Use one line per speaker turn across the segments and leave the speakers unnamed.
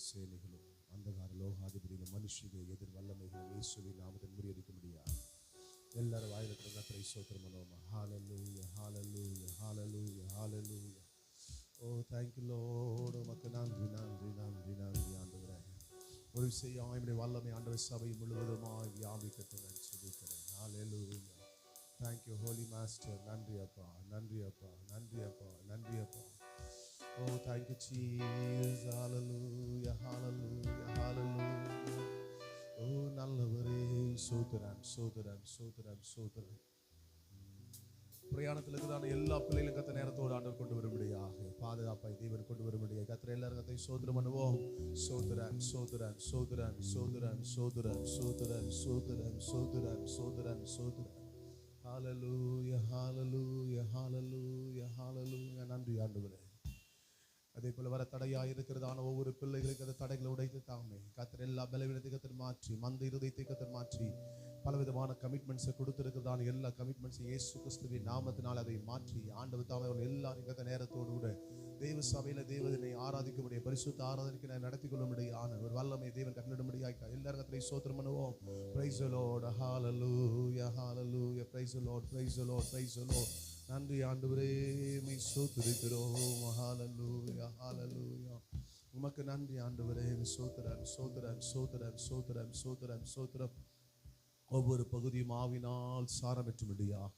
சேனைகளும் அந்தகார லோகாதிபதிகளும் மனுஷிக எதிர் வல்லமைகளும் இயேசுவின் நாமத்தில் முறியடிக்க முடியாது. எல்லாரும் வாயில கர்த்தரை ஸ்தோத்திரம் பண்ணுவோமா. ஹalleluya hallelujah hallelujah hallelujah. Oh thank you Lord. உமக்கு நன்றி நன்றி நன்றி நன்றி ஆண்டவரே. ஒரு விஷயம் என்னுடைய வல்லமை ஆண்டவர் சபை முழுவதுமாய் வியாபிக்கட்டும் என்று சொல்லிக்கிறேன். ஹalleluya. Thank you Holy Master. நன்றி அப்பா நன்றி அப்பா நன்றி அப்பா நன்றி அப்பா. Oh thank you Jesus. Hallelujah hallelujah hallelujah. Oh நல்லவரே ஸ்தோத்திரம் ஸ்தோத்திரம் ஸ்தோத்திரம் ஸ்தோத்திரம். பிரயாணத்தில் இருக்கிறதான எல்லா பிள்ளைகளும் கத்த நேரத்தோடு ஆண்டவர் கொண்டு வரும்படியாக பாதுகாப்பாய் தேவன் கொண்டு வரும்படியாக கத்திர எல்லாரும் கத்தை சோதரம் பண்ணுவோம். சோதரன் சோதரன் சோதரன் சோதரன் சோதரன் சோதரன் சோதரன் சோதரன் சோதரன் சோதரன். ஹalleluya hallelujah hallelujah hallelujah. நன்றி ஆண்டவரே. அதே போல வர தடையாக இருக்கிறதான ஒவ்வொரு பிள்ளைகளுக்கு அந்த தடைகளை உடைத்து தாமே கத்தர் எல்லா பலவீனத்தை கத்தர் மாற்றி மந்த இருதயத்தை கத்தர் மாற்றி பலவிதமான கமிட்மெண்ட்ஸை கொடுத்திருக்கிறதான எல்லா கமிட்மெண்ட்ஸையும் இயேசு கிறிஸ்துவின் நாமத்தினால் அதை மாற்றி ஆண்டவர் தாமே அவர்கள் எல்லாரும் கத்த நேரத்தோடு கூட தேவ சபையில தேவனை ஆராதிக்க முடிய பரிசுத்த ஆராதனைக்கு நான் நடத்தி கொள்ள முடியான ஒரு வல்லமை தேவன் கட்டளிடும்படியாக எல்லாரும் கத்தரை ஸ்தோத்திரம் பண்ணுவோம். Praise the Lord hallelujah hallelujah. Praise the Lord praise the Lord praise the Lord. நன்றி ஆண்டவரே உம்மை ஸ்தோத்திரிக்கிறோம். ஹalleluya hallelujah. உமக்கு நன்றி ஆண்டவரே. ஸ்தோத்திரம் ஸ்தோத்திரம் ஸ்தோத்திரம் ஸ்தோத்திரம் ஸ்தோத்திரம் ஸ்தோத்திரம். ஒவ்வொரு பகுதியும் ஆவினால் சாரமற்றும்படியாக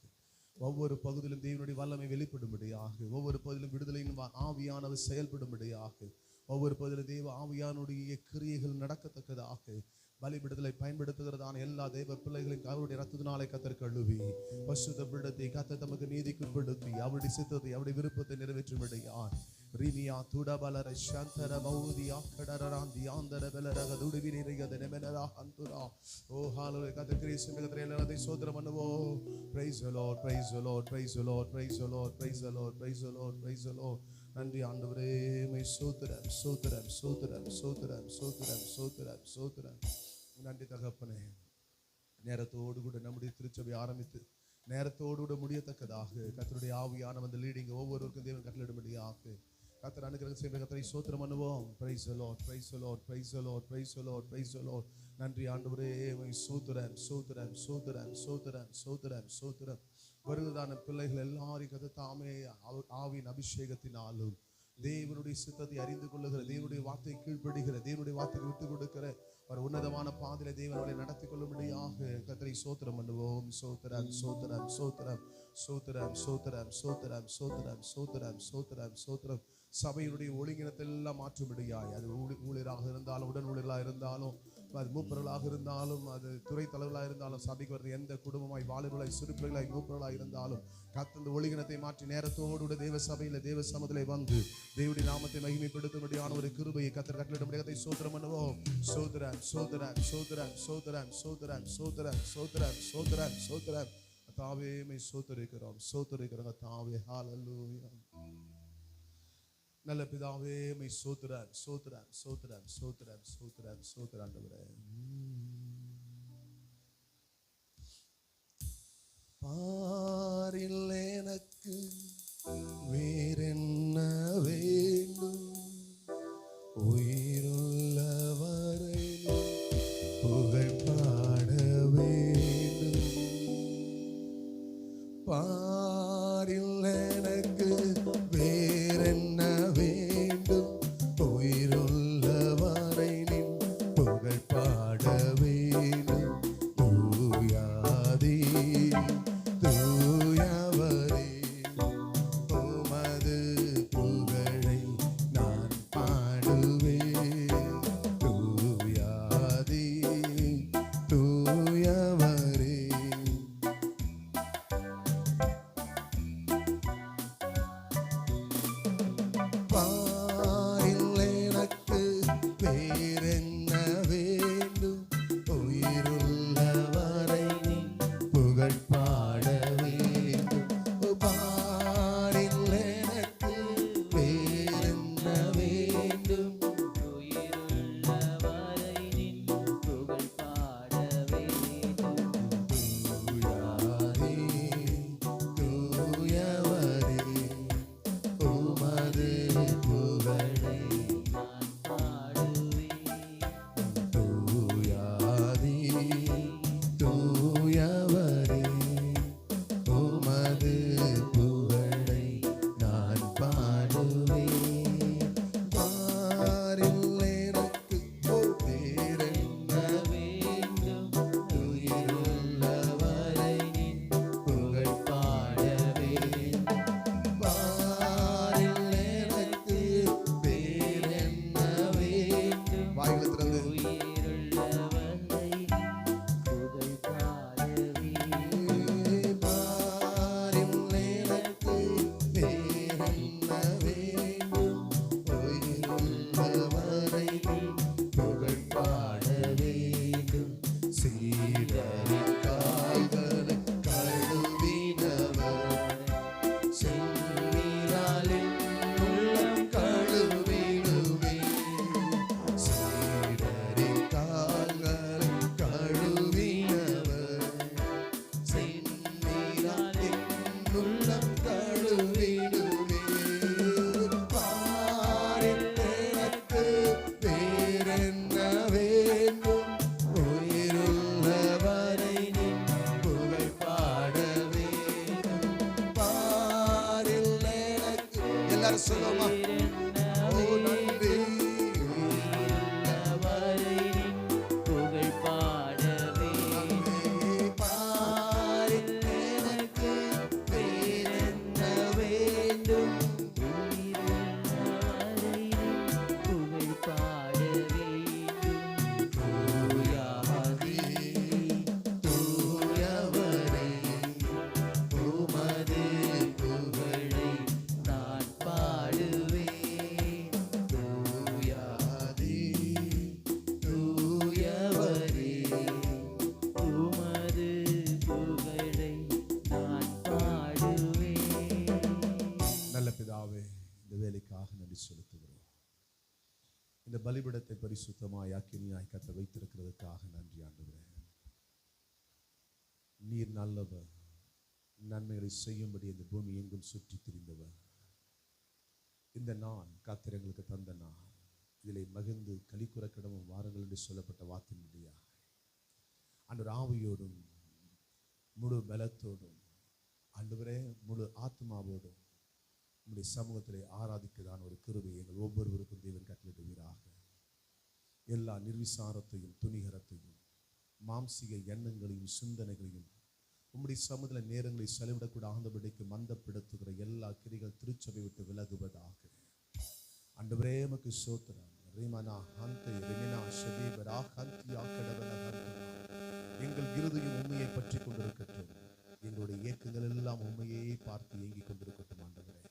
ஒவ்வொரு பகுதியிலும் தேவனுடைய வல்லமை வெளிப்படும்படியாக ஒவ்வொரு பகுதியிலும் விடுதலையின் ஆவியானவர் செயல்படும்படியாக ஒவ்வொரு பகுதியிலும் தேவ ஆவியானுடைய கிரியைகள் நடக்கத்தக்கதாக பலிபிடுதலை பயன்படுத்துகிறதான எல்லா தேவ பிள்ளைகளையும் அவருடைய ரத்தத்தினாலே கத்தர் கழுவி பசுத்த பிடத்தை கத்த தமக்கு நீதிக்குட்படுத்தி அவருடைய சித்தத்தை அவருடைய விருப்பத்தை நிறைவேற்றும்படியார் ரிமியா துடபலர சந்தர மௌதியா கடரராந்தி ஆந்தர பலரக துடுவிரிரக தெனமெனரா அந்துரா. ஓ ஹalleluya. கர்த்தர் கிறிஸ்து கர்த்தர் எல்லாரையும் ஸ்தோத்திரம் பண்ணுவோம். Praise the Lord praise the Lord praise the Lord praise the Lord praise the Lord praise the Lord praise the Lord. நன்றி ஆண்டவரே உம்மை ஸ்தோத்திரம் ஸ்தோத்திரம் ஸ்தோத்திரம் ஸ்தோத்திரம் ஸ்தோத்திரம் ஸ்தோத்திரம் ஸ்தோத்திரம். நன்றி தகப்பனே. நேரத்தோடு கூட நம்முடைய திருச்சபை ஆரம்பித்து நேரத்தோடு கூட முடியத்தக்கதாக கர்த்தருடைய ஆவியான வந்து லீடிங் ஒவ்வொருவருக்கும் தேவன் கட்டளையிடும்படியாக கர்த்தர் அனுகிரகம் செய்கிற கர்த்தரை ஸ்தோத்திரம் பண்ணுவோம். Praise the Lord praise the Lord praise the Lord praise the Lord praise the Lord. நன்றி ஆண்டவரே உம்மை ஸ்தோத்திரம் ஸ்தோத்திரம் ஸ்தோத்திரம் ஸ்தோத்திரம் ஸ்தோத்திரம் ஸ்தோத்திரம். வருகிறதான பிள்ளைகள் எல்லாரையும் கர்த்தர் தாமே ஆவியின் அபிஷேகத்தினாலும் தேவனுடைய சித்தத்தை அறிந்து கொள்ளுகிற தேவனுடைய வார்த்தை கீழ்ப்படுகிற தேவனுடைய வார்த்தையை விட்டு கொடுக்கிற ஒரு உன்னதமான பாதையில தேவனை நடத்தி கொள்ளும்படியாக கர்த்தரை ஸ்தோத்திரம் பண்ணுவோம். சோத்திரம் சோத்திரம் சோத்திரம் சோத்திரம் சோத்திரம் சோத்திரம் சோத்திரம் சோத்திரம் சோத்திரம் சோத்திரம். சபையினுடைய ஒழுங்கினத்தை எல்லாம் மாற்றும்படியாய் அது ஊழியராக இருந்தாலும் உடன் ஊழியர்களாக இருந்தாலும் அது மூப்பர்களாக இருந்தாலும் அது துறை தலைவர்களாக இருந்தாலும் சபைக்கு வருது எந்த குடும்பமாய் வாலிபர்களாய் சிறுபிள்ளைகளாய் மூப்பர்களாக இருந்தாலும் கர்த்தர் ஒழுங்கினத்தை மாற்றி நேரத்தோடு தேவ சபையில தேவ சமூகத்திலே வந்து தேவனுடைய நாமத்தை மகிமைப்படுத்தும்படியான ஒரு கிருபையை கர்த்தர் கட்டளையிடும்படியாக ஸ்தோத்திரம் பண்ணுவோம். சோதரன் சோதரன் சோதரன் சோதரன் சோதரன் சோதரன் சோதரன் சோதரன் சோதரன். தாவே மை சோதரிக்கிறோம் சோதரிக்கிறோம் தாவே. ஹalleluya. நல்ல பிதாவே மை சோதரன் சோதரன் சோதரன் சோதரன் சோதரன் சோதரன் ஆண்டவரே. பாரில் எனக்கு வேறென்ன வேண்டும் உயிருள்ளவரை புகழ் பாட வேண்டும். பாரில் எனக்கு வேறென்ன வேண்டும் உயிருள்ளவரை நின் புகழ் பாட வேண்டும். தூயாதே தூயவரே உமது புகழை நான் பாடுவேன். தூயாதே தூயவரே. நன்றி செலுத்துகிறோம். இந்த பலிபீடத்தை பரிசுத்தமாய் அக்கினியாய் கர்த்தர் வைத்திருக்கிறதுக்காக நன்றி ஆண்டவரே. நீர் நல்லவர், நன்மைகளை செய்யும்படி இந்த பூமி எங்கும் சுற்றி திரிந்தவர். இந்த நாள் கர்த்தர் எங்களுக்கு தந்த நாள், இதிலே மகிழ்ந்து களிக்குற கிடமும் வாருங்கள் என்று சொல்லப்பட்ட வார்த்தையின்படியா ஆண்டவர் ஆவியோடும் முழு பலத்தோடும் ஆண்டவரே முழு ஆத்மாவோடும் நம்முடைய சமூகத்திலே ஆராதிக்கதான் ஒரு கிருபை எங்கள் ஒவ்வொருவருக்கும் தேவன் கட்டளையிடுவீராக. எல்லா நிர்விசாரத்தையும் துணிகரத்தையும் மாம்சிக எண்ணங்களையும் சிந்தனைகளையும் உம்முடைய சமூகத்தில் நேரங்களை செலவிடக்கூடாதபடிக்கு மந்தப்படுத்துகிற எல்லா கிரிகள் திருச்சபை விட்டு விலகுவதாக. ஆண்டவரே உமக்கு ஸ்தோத்திரம். ரிமனா ஹந்தை ரிமினா ஷதீபரா ஹந்தியா கடவன ஹந்தனா. எங்கள் இருதயம் உண்மையை பற்றி கொண்டிருக்கட்டும். எங்களுடைய இயக்கங்கள் எல்லாம் உண்மையை பார்த்து இயங்கிக் கொண்டிருக்கட்டும். ஆண்டவரே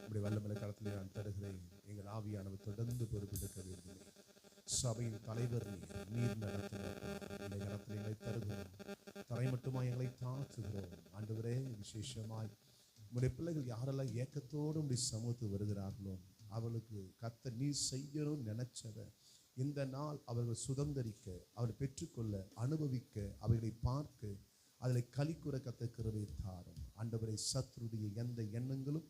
உம்முடைய வல்லமையுள்ள கரத்திலே நான் தருகிறேன். எங்கள் ஆவியானவர் தொடர்ந்து பொறுப்பெடுக்க வேண்டும். சபையின் தலைவர் நீர் நடத்துகிறோம். கரத்தில் எங்களை தருகிறோம். தரை மட்டுமா எங்களை தாழ்த்துகிறோம். ஆண்டவரே விசேஷமாய் உங்களுடைய பிள்ளைகள் யாரெல்லாம் ஏக்கத்தோடு உடைய சமூகத்துக்கு வருகிறார்களோ அவளுக்கு கர்த்தர் நீர் செய்யணும்னு நினைச்சதை இந்த நாள் அவர்கள் சுதந்திரிக்க, அவரை பெற்றுக்கொள்ள, அனுபவிக்க, அவைகளை பார்க்க, அதில் களிக்குற கர்த்தர் கிருபை தாரும். ஆண்டவரை சத்துருடைய எந்த எண்ணங்களும்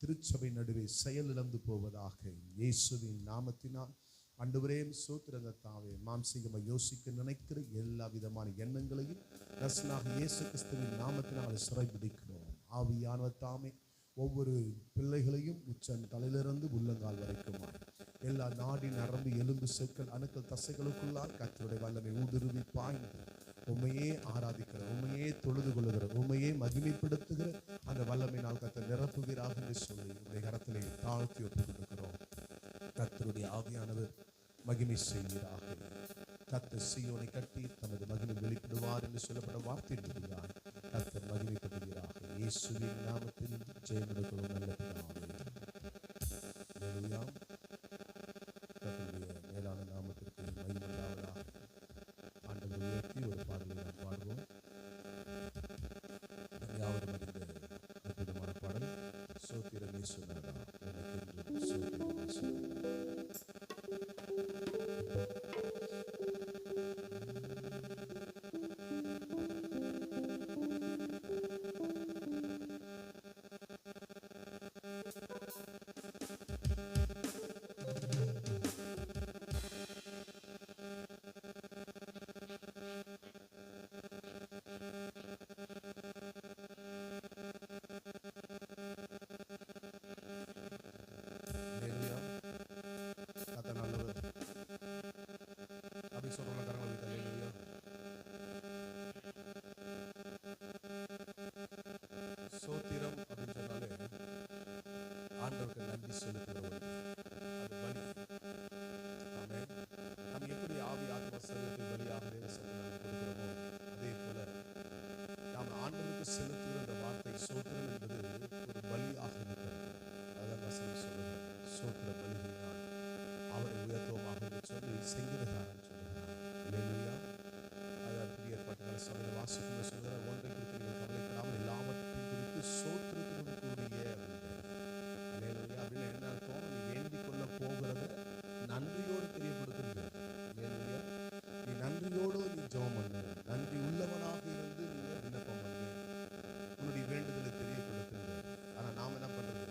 திருச்சபை நடுவே செயலிழந்து போவதாக இயேசுவின் நாமத்தினால். ஆண்டவரே ஸ்தோத்திரங்க தாவே. மாம்சீகமாக யோசிக்க நினைக்கிற எல்லா விதமான எண்ணங்களையும் ரசனாக இயேசு கிறிஸ்துவின் நாமத்தினால் சிறைபிடிக்கிறோம். ஆவியானவர் தாமே ஒவ்வொரு பிள்ளைகளையும் உச்சன் தலையிலிருந்து உள்ளங்கால் வரைக்குமா எல்லா நாடி நரம்பு எலும்பு சொற்கள் அணுக்கள் தசைகளுக்குள்ளால் கர்த்தருடைய வல்லமை ஊடுருவி பாய்ந்து உண்மையே ஆராதிக்கிற, உண்மையே தொழுது கொள்ளுகிற, உண்மையே மகிமைப்படுத்துகிற அந்த வல்லமை நாள் கர்த்தர் நிரப்புவீராக என்று சொல்லி உடைய கரத்திலே தாழ்த்தி ஒப்புக் கொடுக்கிறோம். கர்த்தருடைய ஆவியானவர் மகிமை செய்வீராக. கர்த்தர் சீயோனை கட்டி தமது மகிமை வெளிப்படுவார் என்று சொல்லப்பட்ட வார்த்தையின்படியாய் கர்த்தர் மகிமைப்படுவீராக. இயேசுவின் நாமத்தில் ஜெயம் எடுக்கிறோம் நல்ல பிதாவே. அல்லேலூயா. கர்த்தருடைய மேலான நாமத்திற்கு மகிமை உண்டாவதாக. ஆண்டவரை உயர்த்தி ஒரு பாடலை நாம் பாடுவோம். யாவரும் அறிந்த அற்புதமான பாடல் சோத்திரம் இயேசுநாதா எனக்கென்று சோத்திரம் இயேசுநாதா. சோத்திரம் அப்படின்னு சொன்னாலே ஆண்டவருக்கு நன்றி செலுத்துகிறோம். அது பலி. ஆமென். நாம் எப்படி ஆவி ஆத்மா சரீரத்தை பலியாக கொடுக்கிறோமோ அதே போல நாம் ஆண்டவருக்கு செலுத்துகிற இந்த வார்த்தை சோத்திரம் என்பது ஒரு பலியாக இருக்கிறது. அதான் வசனம் சொல்லுகிறேன். சோத்திர பலிகளினால் அவரை உயர்த்துவமாக என்று சொல்லி செங்கிரகாரன் சொல்லுகிறார். அல்லேலூயா. அதாவது புதிய ஏற்பாட்டுக்கான சபையில் வாசிக்கும் சொல்லுகிற ஒன்றை குறித்து நீங்கள் கவலைப்படாமல் எல்லாவற்றையும் குறித்து சோத்திரத்தினுடைய அப்படின்னு என்ன அர்த்தம்? நீ வேண்டிக் கொள்ள போகிறத நன்றியோடு தெரியப்படுத்துகிறது. நீ நன்றியோடு நீ ஜெபம் பண்ணு. நன்றி உள்ளவனாக இருந்து நீங்க விண்ணப்பம் பண்ணு. உன்னுடைய வேண்டுதலை தெரியப்படுத்துறது. ஆனா நாம என்ன பண்றது?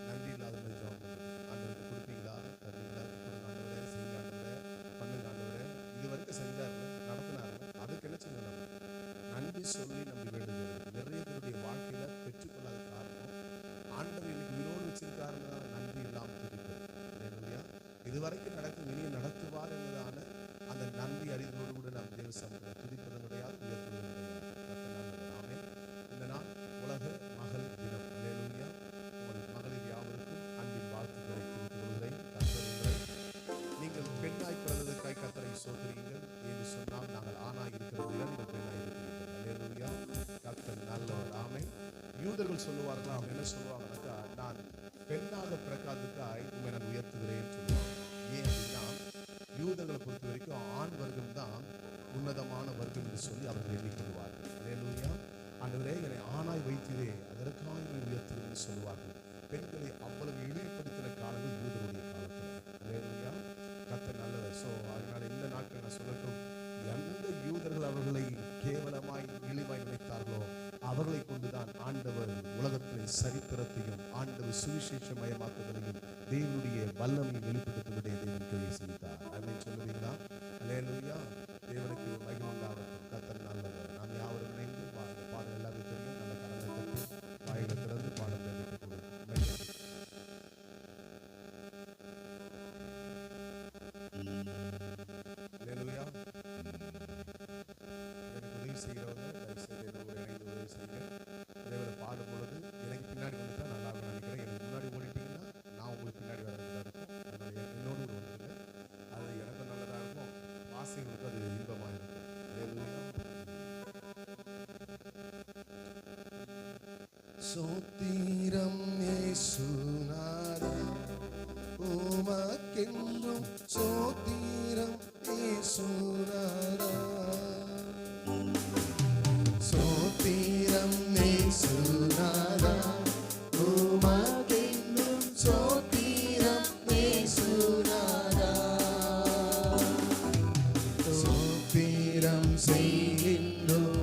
நன்றி இல்லாத மாதிரி ஜெபம் பண்றது. ஆண்டவருக்கு கொடுப்பீங்களா, தருவீங்களா, ஆண்டவரே செய்ய, ஆண்டவரே பண்ணுங்க, ஆண்டவரே இது வரைக்கும் செஞ்சாரு, நடத்தினாரு, அதுக்கு என்ன செய்யணும்? நன்றி சொல்லி நம்ம வேண்டுதல் நிறைய பேருடைய வாழ்க்கையில பெற்றுக்கொள்ளாத காரணம் ஆண்டவர் இன்னைக்கு உயிரோடு வச்சிருக்காருன்னா நன்றி இல்லாமல் துடிக்கிறது. இதுவரைக்கும் நடக்கும், இனிய நடத்துவார் என்பதான அந்த நன்றி அறிவோடு கூட நாம் தேவ சமூகத்தில் துதிப்பது கிடையாது, உயர்த்துவது கிடையாது. நாமே இந்த நாள் உலக மகளிர் தினம். அல்லேலூயா. உங்கள் மகளிர் யாவருக்கும் அன்பின் வாழ்த்துக்களை தெரிவித்துக் கொள்கிறேன். நீங்கள் பெண்ணாய் பிறந்ததற்காய் கர்த்தரை சோதரியுங்கள் என்று சொன்னால் நாங்கள் ஆணாய் இருக்கிறது நீங்கள் பெண்ணாய் இருக்கிறீர்கள். அல்லேலூயா. கர்த்தர் நல்லவர். ஆமென். யூதர்கள் சொல்லுவார்களாம், என்ன சொல்லுவாங்கன்னாக்கா, நான் பெண்ணாக பிறக்காததுக்காய் உண்மை நான் உயர்த்துகிறேன் சொல்லுவாங்க. ஏன் அப்படின்னா யூதர்களை பொறுத்த வரைக்கும் ஆண் வர்க்கம் தான் உன்னதமான வர்க்கம் என்று சொல்லி அவர்கள் எண்ணிக்கொள்வார்கள். அல்லேலூயா. ஆண்டவரே என்னை ஆணாய் வைத்தீரே அதற்காக உயர்த்துகிறேன் சொல்லுவார்கள். பெண்களை அவ்வளவு இழிவுபடுத்தின சரித்திரத்தையும் ஆண்டவர் சுவிசேஷமயமாக்குதலையும் தேவனுடைய வல்லமையை வெளிப்படுத்துவதை தேவன் கிரியை செய்தார். ஆமென் சொல்லுவீங்களா? அல்லேலூயா. தேவனுக்கு மகிமை உண்டாகட்டும். கர்த்தர் நல்லவர். நாம் யாவரும் இணைந்து பாடல் பாடல் எல்லாமே தெரியும். நல்ல கரங்களை தட்டி வாயில திறந்து பாடத்தை கேட்டுக் கொள்ளுங்கள். அல்லேலூயா. எனக்கு உதவி செய்கிறவங்க தயவுசெய்து என்னோட இணைந்து உதவி செய்யுங்க. தேவரை பாடும் பொழுது எனக்கு பின்னாடி வந்துட்டா நல்லா இருக்கும் நினைக்கிறேன். எனக்கு முன்னாடி ஓடிட்டீங்கன்னா நான் உங்களுக்கு பின்னாடி வரதுதான் இருக்கும். அதனால என்னோடு ஒரு வந்துடுங்க. அது எனக்கு நல்லதாக இருக்கும், வாசிங்களுக்கு அது இன்பமாக இருக்கும். சோத்திரம் இயேசுநாதா உமக்கென்றும் சோத்திரம் இயேசுநாதா சோத்திரம் இயேசுநாதா உமக்கென்றும் சோத்திரம் இயேசுநாதா சோத்திரம் செய்கின்றோம்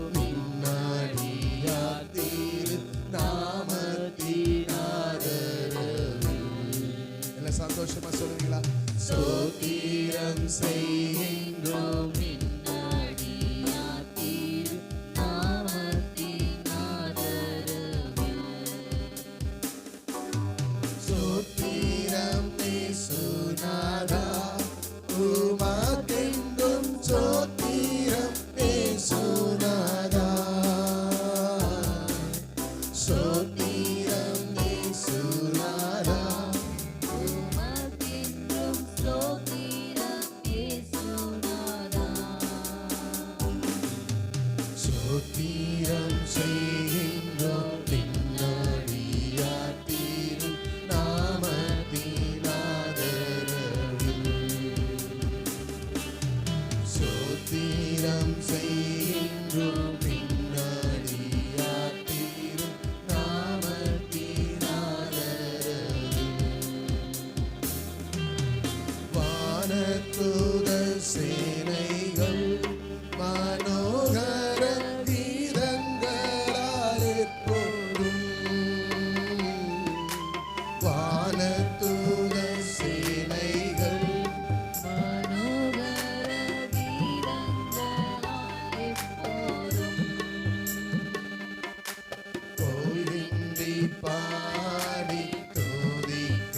சந்தோஷமா சொல்லுவீங்களா? சோத்திரம் செய்கின்றோம் சோத்திரம் இயேசுநாதா உமக்கென்றும் சோத்திரம் இயேசுநாதா சோத்திரம் இயேசுநாதா சோத்திரம் செய்கின்றோம் பின்னடியார் தீரு நாமத்தினாதரவில் சோத்திரம் செய்கின்றோம் பின்னடியார் தீரு நாமத்தினாதரவில் வானதூத சேனைகள் மனோகர கீதங்களால் எப்போதும் வானதூத சேனைகள்
மனோகர கீதங்களால் எப்போதும்
கோவிந்தி பாடி துதிக்க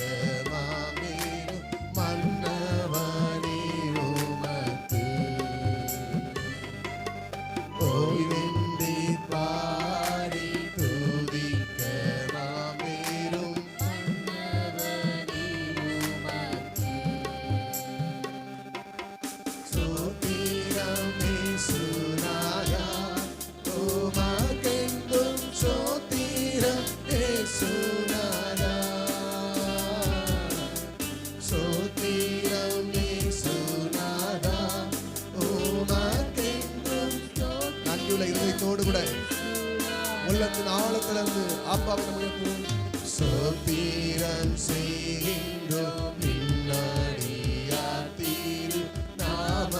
மாமேலும் மன்னவனே உமக்கு கோவிந்தி பாடி துதிக்க மாமேலும்
மன்னவனே உமக்கு
சோத்திரம் இயேசுநாதா உமக்கென்றும் சோத்திரம் இயேசுநாதா சோத்திரம் இயேசுநாதா உமக்கென்றும் நன்றியுள்ள இதயத்தோடு கூட உள்ளத்தின் ஆழத்திலிருந்து ஆப்பாவை உயர்த்துவோம். சோத்திரம் செய்கின்றோம் பின்னடியார் தீரு நாமத்தினாதரவில்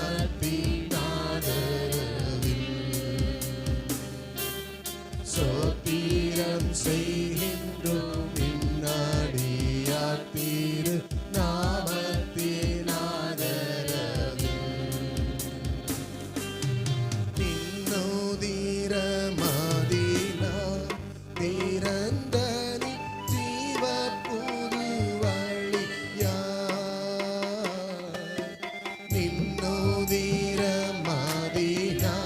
சோத்திரம் செய்கின்றோம் பின்னடியார் தீரு நாமத்தினாதரவில் நின்னோதிர மாதினா திறந்தனி ஜீவ புது வழியா நின்னோதிர மாதினா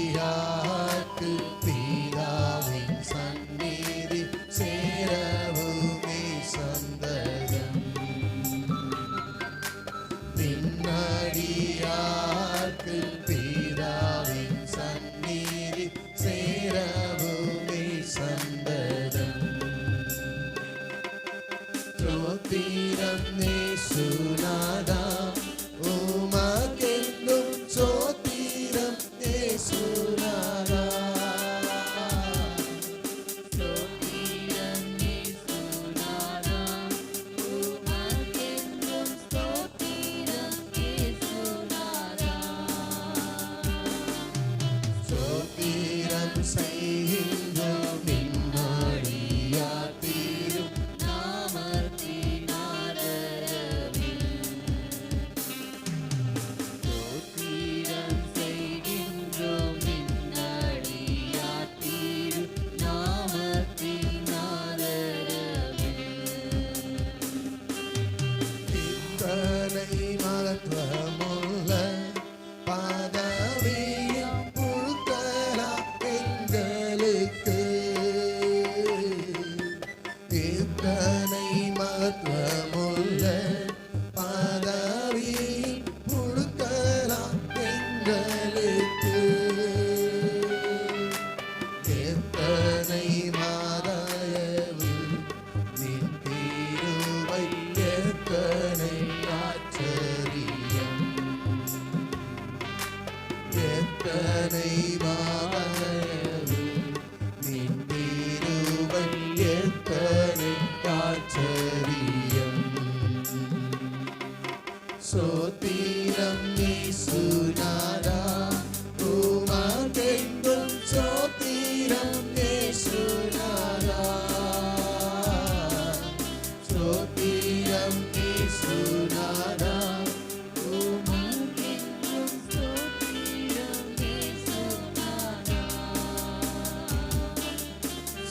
நின்னடியார்க்கு பிதாவின் சந்நிதி சேரவுமே சந்ததம் நின்னடியார்க்கு பிதாவின் சந்நிதி சேரவுமே சந்ததம் சோத்திரம் இயேசுநாதா உமக்கென்றும் சோத்திரம் இயேசுநாதா
சோத்திரம் இயேசுநாதா உமக்கென்றும் ஸ்தோத்திரம்
எத்தனை மாதரவு நின் கிருபை எத்தனை ஆச்சரியம். சோத்திரம் இயேசுநாதா உமக்கென்றும் சோத்திரம் இயேசுநாதா. சோத்திரம் இயேசுநாதா
உமக்கென்றும் ஸ்தோத்திரம் இயேசுநாதா.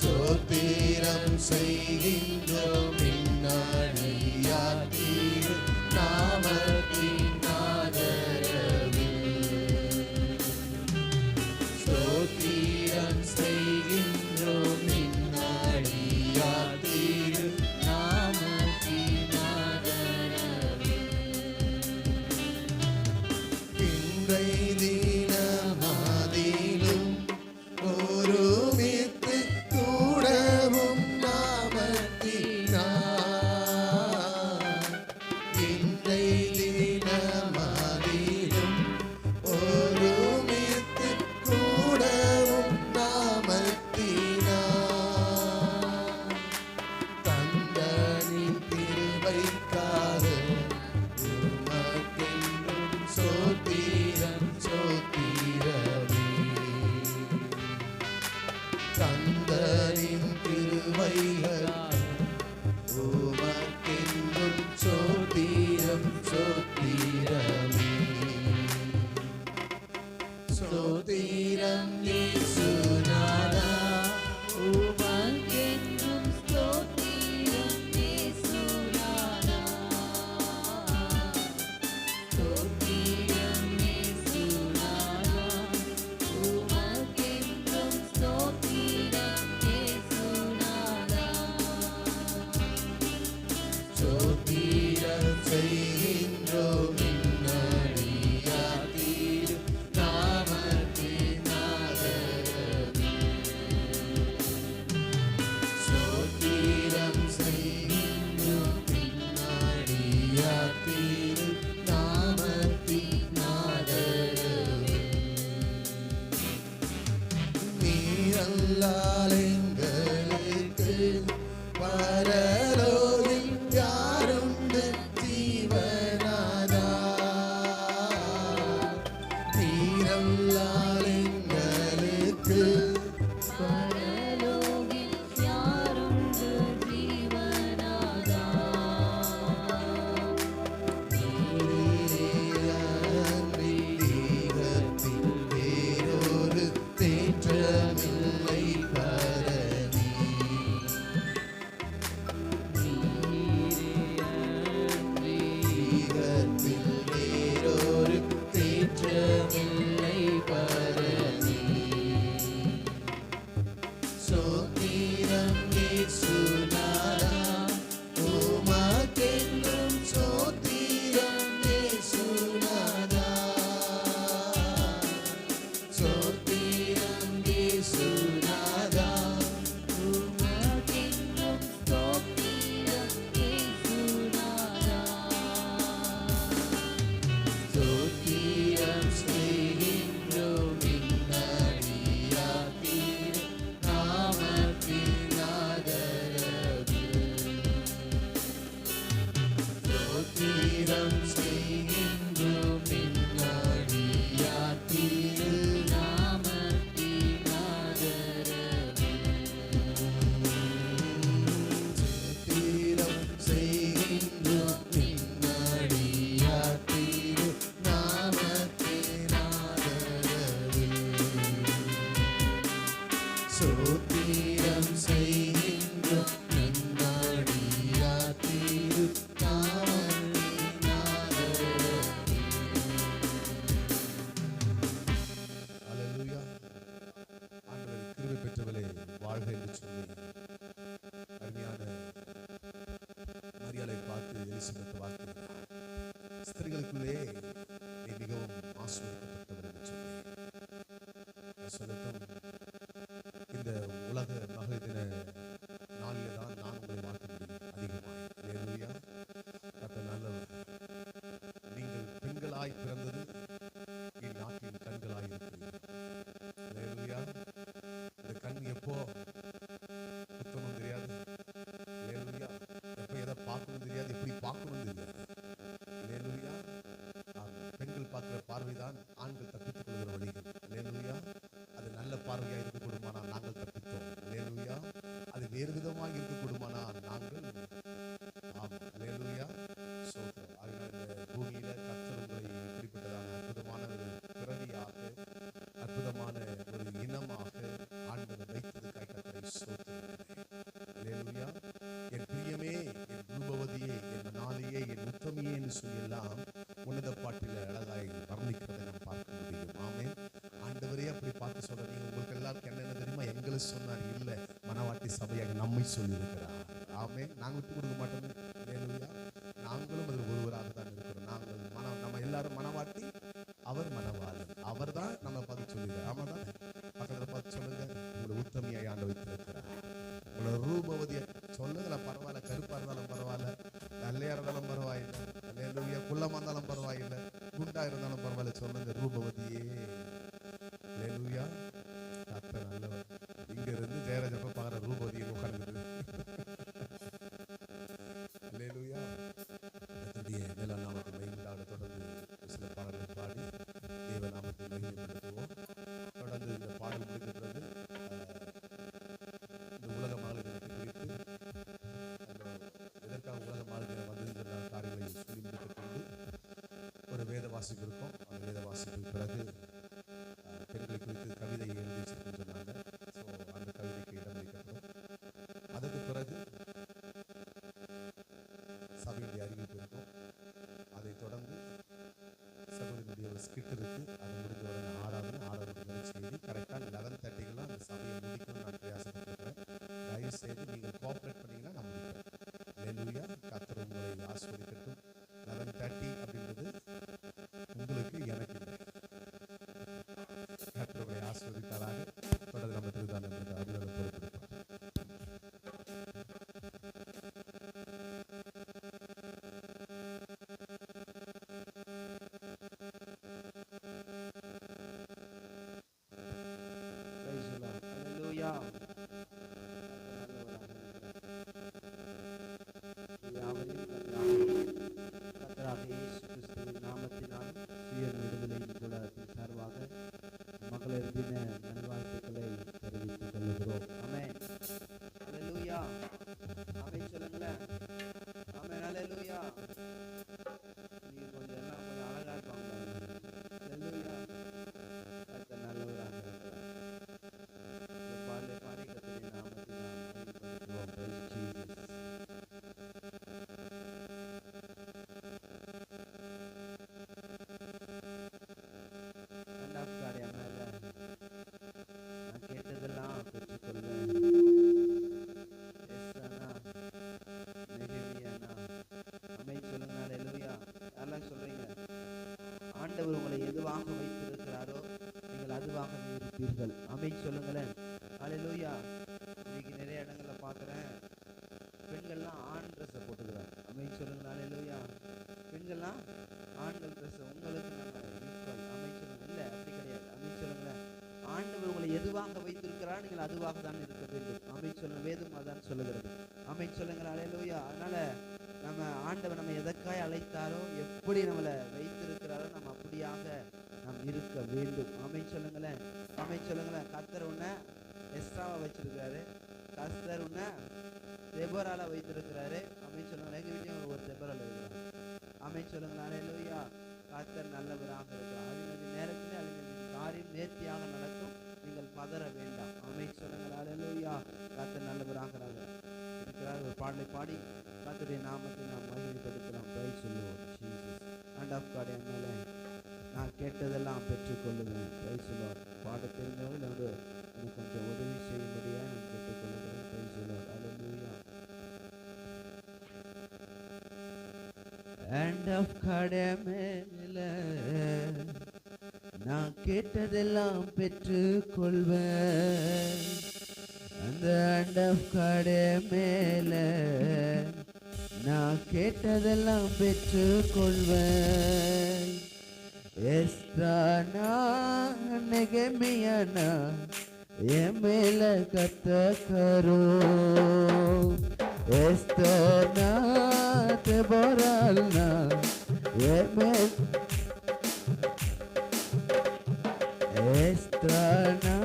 சோத்திரம் செய்கின்றோம் நின்னடியாதீர் நாமத்தின் ஆதரவில். சோத்திரம் செய்கின்றோம் நின்னடியாதீர்
நாமத்தின் ஆதரவில்.
இன்றை தினமாதிலும் ஒருமித்து கூடவும் நாமத்தினார். இன்றை தினமாதிலும் ஒருமித்து கூடவும் நாமத்தினார். தந்தனின் திருவைக்காக உமக்கென்றும் சோத்திரம் சோத்திரமே. தந்தனின் திருவைகள் உமக்கென்றும் சோத்திரம் சோத்திரமே. சோத்திரம் இயேசுநாதா
உமக்கென்றும் ஸ்தோத்திரம் இயேசுநாதா. ஸ்தோத்திரம் இயேசுநாதா. உமக்கென்றும் ஸ்தோத்திரம் இயேசுநாதா.
சோத்திரம் செய்கின்றோம் நின்னடியாதீர் நாமத்தின் ஆதரவில். சோத்திரம் செய்கின்றோம் நின்னடியாதீர் நாமத்தின் ஆதரவில். நீரல்லால் எங்களுக்கு பரலோகில் யாருண்டு ஜீவனாதா. நீரல்லால் எங்களுக்கு
பரலோகில் யாருண்டு ஜீவனாதா.
நீரேயன்றி வேறொரு தேற்றமில்லை பரணி. ஈகத்தில் வேறொரு தேற்றமில்லை பரணி. சோத்திரம் இயேசுநாதா உமக்கென்றும் சோத்திரம் இயேசுநாதா. சோத்திரம் இயேசுநாதா
உமக்கென்றும் ஸ்தோத்திரம் இயேசுநாதா.
சோத்திரம் செய்கின்றோம் நின்னடியாதீர் நாமத்தின் ஆதரவில். சோத்திரம் செய்கின்றோம் நின்னடியாதீர்
நாமத்தின் ஆதரவில்.
சோத்திரம் செய்கின்றோம் நின்னடியாதீர் நாமத்தின் ஆதரவில். சோத்திரம் செய்கின்றோம் நின்னடியாதீர் நாமத்தின் ஆதரவில். அல்லேலூயா. ஆண்டவர் கிருபை பெற்றவளே வாழ்க என்று சொல்லி அருமையான மரியாதை பார்த்து எலிசபெத் வாழ்த்து ஸ்திரீகளுக்குள்ளே நீ மிகவும் ஆசீர்வதிக்கப்பட்டவர் என்று சொல்லி சொல்லட்டும். இந்த உலக மகளிர் தின நாளிலே தான் நான் உங்களை வாழ்த்த முடியும் அதிகமாக. அல்லேலூயா. கர்த்தர் நல்லவர். நீங்கள் பெண்களாய் பிறந்தது இந்நாட்டின் கண்களாய் இருக்கிறீர்கள். பார்வையாக இருக்கக்கூடுமானால் நாங்கள் தப்பித்தோம். அல்லேலூயா. அது வேறு விதமாக இருக்கக்கூடுமானால் நாங்கள் அல்லேலூயா சோத்திரம். அதனால் இந்த பூமியில கர்த்தர் உங்களை இப்படிப்பட்டதான அற்புதமான ஒரு பிறவியாக, அற்புதமான ஒரு இனமாக ஆண்டவர் வைத்ததுக்காக கர்த்தரை சோத்திரம். அல்லேலூயா. என் பிரியமே, என் ரூபவதியே, என் நாளியே, என் உத்தமியே என்று சொல்லலாம் உன்னத பாட்டில் அழகாய் வர்ணிக்கிறதை நாம் பார்க்க முடியும். ஆமென். ஆண்டவரே அப்படி பார்த்து சொல்ற நீங்க உங்களுக்கு எல்லாருக்கும் என்னென்ன தெரியுமா? எங்களை சொன்னார் இல்ல, மனவாட்டி சபையாக நம்மை சொல்லியிருக்கிறார். ஆமென். நாங்கள் விட்டு கொடுக்க மாட்டோம். அல்லேலூயா. நாங்களும் அதில் ஒருவராக தான் இருக்கிறோம். நாங்கள் நம்ம எல்லாரும் மனவாட்டி, அவர் மனவாளன். அவர் தான் நம்ம பார்த்து சொல்லுங்க. ஆமா தான். பக்கத்தில் பார்த்து சொல்லுங்க, உங்களை உத்தமியாய் ஆண்டு வைத்திருக்கிறார். உங்களை ரூபவதிய சொல்லுங்கள, பரவாயில்ல, கருப்பா இருந்தாலும் பரவாயில்ல, வெள்ளையா இருந்தாலும் பரவாயில்லை, அல்லேலூயா, குள்ளமா இருந்தாலும் பரவாயில்லை, குண்டா இருந்தாலும் பரவாயில்ல, சொல்லுங்க ரூபவதியே. அல்லேலூயா. கர்த்தர் நல்லவர். இங்க இருந்து ஜெயராஜப்ப பாக்குற ரூபவதியை உட்கார்ந்து அல்லேலூயா. கர்த்தருடைய மேலான நாமத்தை மகிமையாக தொடர்ந்து சில பாடல்கள் பாடி தேவ நாமத்தை மகிமைப்படுத்துவோம். தொடர்ந்து இந்த பாடல் முடிந்த பிறகு இந்த உலக மாநிலத்தை குறித்து எதற்காக உலக மாநிலம் வந்ததுன்ற காரியங்களை சொல்லி முடித்துக் கொண்டு ஒரு வேத வாசிப்பு இருக்கும். அந்த வேத வாசிப்புக்கு பிறகு பெண்களை குறித்து கவிதை எழுதி வச்சிருக்குன்னு சொன்னாங்க. ஸோ அந்த கவிதைக்கு இடம் அளிக்கப்படும். அதற்கு பிறகு சபையுடைய அறிவிப்பு இருக்கும். அதை தொடர்ந்து சகோதரனுடைய ஒரு ஸ்கிட் இருக்கு. அது முடிஞ்ச உடனே ஆறாவது செய்தி கரெக்டாக 11:30 அந்த சபையை முடிக்கணும்னு நான் பிரயாசப்பட்டிருக்கிறேன். தயவு செய்து நீங்கள் கோஆப்ரேட் பண்ணீங்கன்னா நான் முடிப்பேன். அல்லேலூயா. கர்த்தர் உங்களை ஆசீர்வதிக்கட்டும். 11:30 அப்படின்றது உங்களுக்கு, எனக்கு இல்லை. கர்த்தர் உங்களை ஆசீர்வதித்தாராக. தொடர்ந்து நம்ம திருதான் அருளாளர் பொறுப்பெடுப்பார்.
நல்வாழ்த்துக்களை தெரிவித்துக் கொள்கிறோம். ஆமென். அல்லேலூயா. ஆமென் சொல்லுங்களேன். ஆமென். அல்லேலூயா. நீங்க கொஞ்சம் எல்லாம் கொஞ்சம் அழகா இருப்பாங்க. அல்லேலூயா. கர்த்தர் நல்லவராக இருக்கிறார். பாடலை பாடி கர்த்தருடைய நாமத்தை நாம் மகிமைப்படுத்துவோம். ஆண்டவர் உங்களை எதுவாக வைத்திருக்கிறாரோ நீங்கள் அதுவாக இருப்பீர்கள். ஆமென் சொல்லுங்களேன். அல்லேலூயா. இன்னைக்கு நிறைய இடங்கள்ல பார்க்குறேன், பெண்கள்லாம் ஆண் ட்ரெஸ்ஸை போட்டுக்கிறாங்க. ஆமென் சொல்லுங்களேன். அல்லேலூயா. பெண்கள்லாம் ஆண்கள் ட்ரெஸ் உங்களுக்கு ஆமென் சொல்லுங்க. இல்லை, அப்படி கிடையாது. ஆமென் சொல்லுங்களேன். ஆண்டவர் உங்களை எதுவாக வைத்திருக்கிறார் நீங்கள் அதுவாக தான் இருக்க வேண்டும். ஆமென் சொல்லுங்க. வேதம் அதான் சொல்லுகிறது. ஆமென் சொல்லுங்களேன். அல்லேலூயா. அதனால நம்ம ஆண்டவர் நம்ம எதற்காய் அழைத்தாரோ, எப்படி நம்மளை வைத்திருக்கிறாரோ, நம்ம அப்படியாக நாம் இருக்க வேண்டும். ஆமென் சொல்லுங்களேன். ஆமென் சொல்லுங்களேன். கர்த்தர் உன்னை எஸ்ராவா வச்சிருக்கிறாரு. கர்த்தர் உன்னை தெபோரால வைத்திருக்கிறாரு. ஆமென் சொல்லுங்களேன். எங்கள் வீட்டையும் ஒரு தெபோரால இருக்கிறார். ஆமென் சொல்லுங்களேன். அல்லேலூயா. கர்த்தர் நல்லவராக இருக்கிறார். அதனுடைய நேரத்தில் அதனுடைய காரியம் நேர்த்தியாக நடக்கும். நீங்கள் பதற வேண்டாம். ஆமென் சொல்லுங்களேன். அல்லேலூயா. கர்த்தர் நல்லவராக இருக்கிறார். ஒரு பாடலை பாடி கர்த்தருடைய நாமத்தை நாம் மகிமைப்படுத்தலாம். பிரைஸ் சொல்லுவோம். Jesus and of God. என்னால நான் கேட்டதெல்லாம் பெற்றுக்கொள்ளுவேன். பிரைஸ் சொல்லுவார். பாட தெரிந்தவர்கள் வந்து எனக்கு கொஞ்சம் உதவி செய்யும்படியாக நான் கேட்டுக்கொள்ளுகிறேன். பிரைஸ் சொல்லுவார். அல்லேலூயா. அண்ட் ஆஃப் காட் மேல நான் கேட்டதெல்லாம் பெற்றுக்கொள்வேன். அந்த அண்ட் ஆஃப் காட் மேல நான் கேட்டதெல்லாம் பெற்றுக்கொள்வேன். எஸ்தானா நெகமியானா என் மேல கத்தக்கரோ. எஸ்தானா தெபோரால்னா என் மேல் எஸ்தானா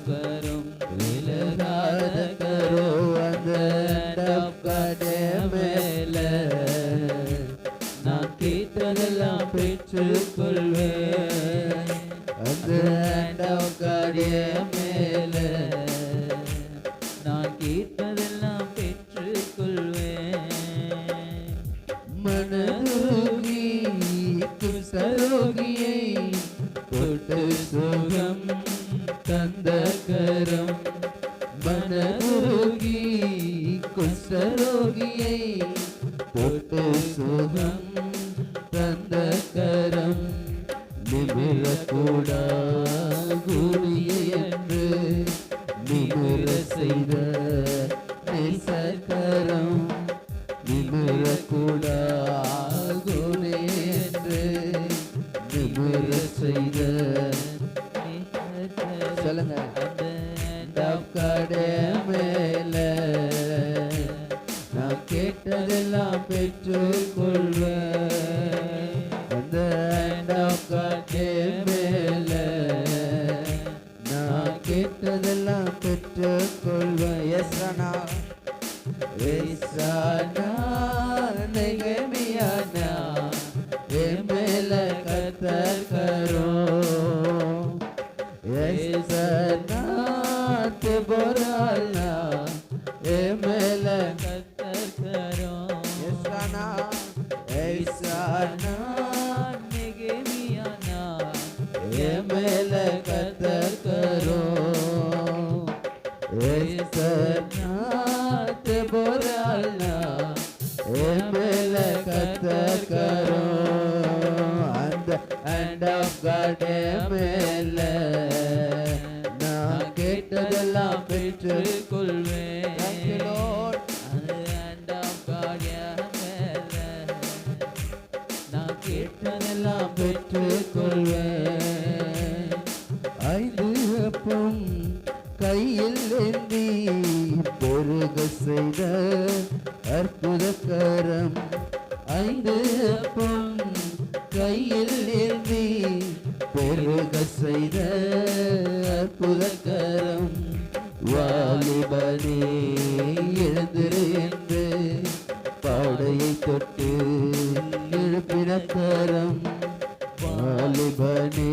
கரம் விலகாத கரம் அந்த டப்படே மேல நான் கேட்டதெல்லாம் பெற்றுக்கொள்வேன் அந்த டப்படே மேல நான் கேட்டதெல்லாம் பெற்றுக்கொள்வேன் மனதுருகி குஷ்டரோகியை தொட்டு சுகம் தந்த கரம் மனதுருகி குஷ்டரோகியை தொட்டு சுகம் தந்த கரம் நிமிரக்கூடா கூடிய என்று நிமிர செய்த நேசக்கரம் நிமிரக்கூடா கூடிய என்று நிமிர செய்த சொல்லுங்க கடை மேல நான் கேட்டதெல்லாம் பெற்றுக்கொள்வேன் அந்த கடை மேல நான் கேட்டதெல்லாம் பெற்றுக்கொள்வேன் எஸ்ரானா எஸ்ரானா நெகமியானா என் மேல கர்த்தர் கரோ எஸ்ரானா தெபோரானா என் மேல கர்த்தர் கரோ எஸ்ரானா எஸ்ரானா நெகமியானா என் மேல கர்த்தர் கரோ எஸ்ரானா தெபோரானா என் மேல கர்த்தர் கரோ அந்த hand of God மேல நான் கேட்டதெல்லாம் பெற்றுக்கொள்வேன் அந்த hand of God மேல நான் கேட்டதெல்லாம் பெற்றுக்கொள்வேன் 5 அப்பம் கையில் ஏந்தி பெருக செய்த அற்புத கரம் 5 அப்பம் கையில் ஏந்தி பெருக செய்த அற்புத கரம் வாலிபனே எழுந்திரு என்று பாடையை தொட்டு எழுப்பின கரம் வாலிபனே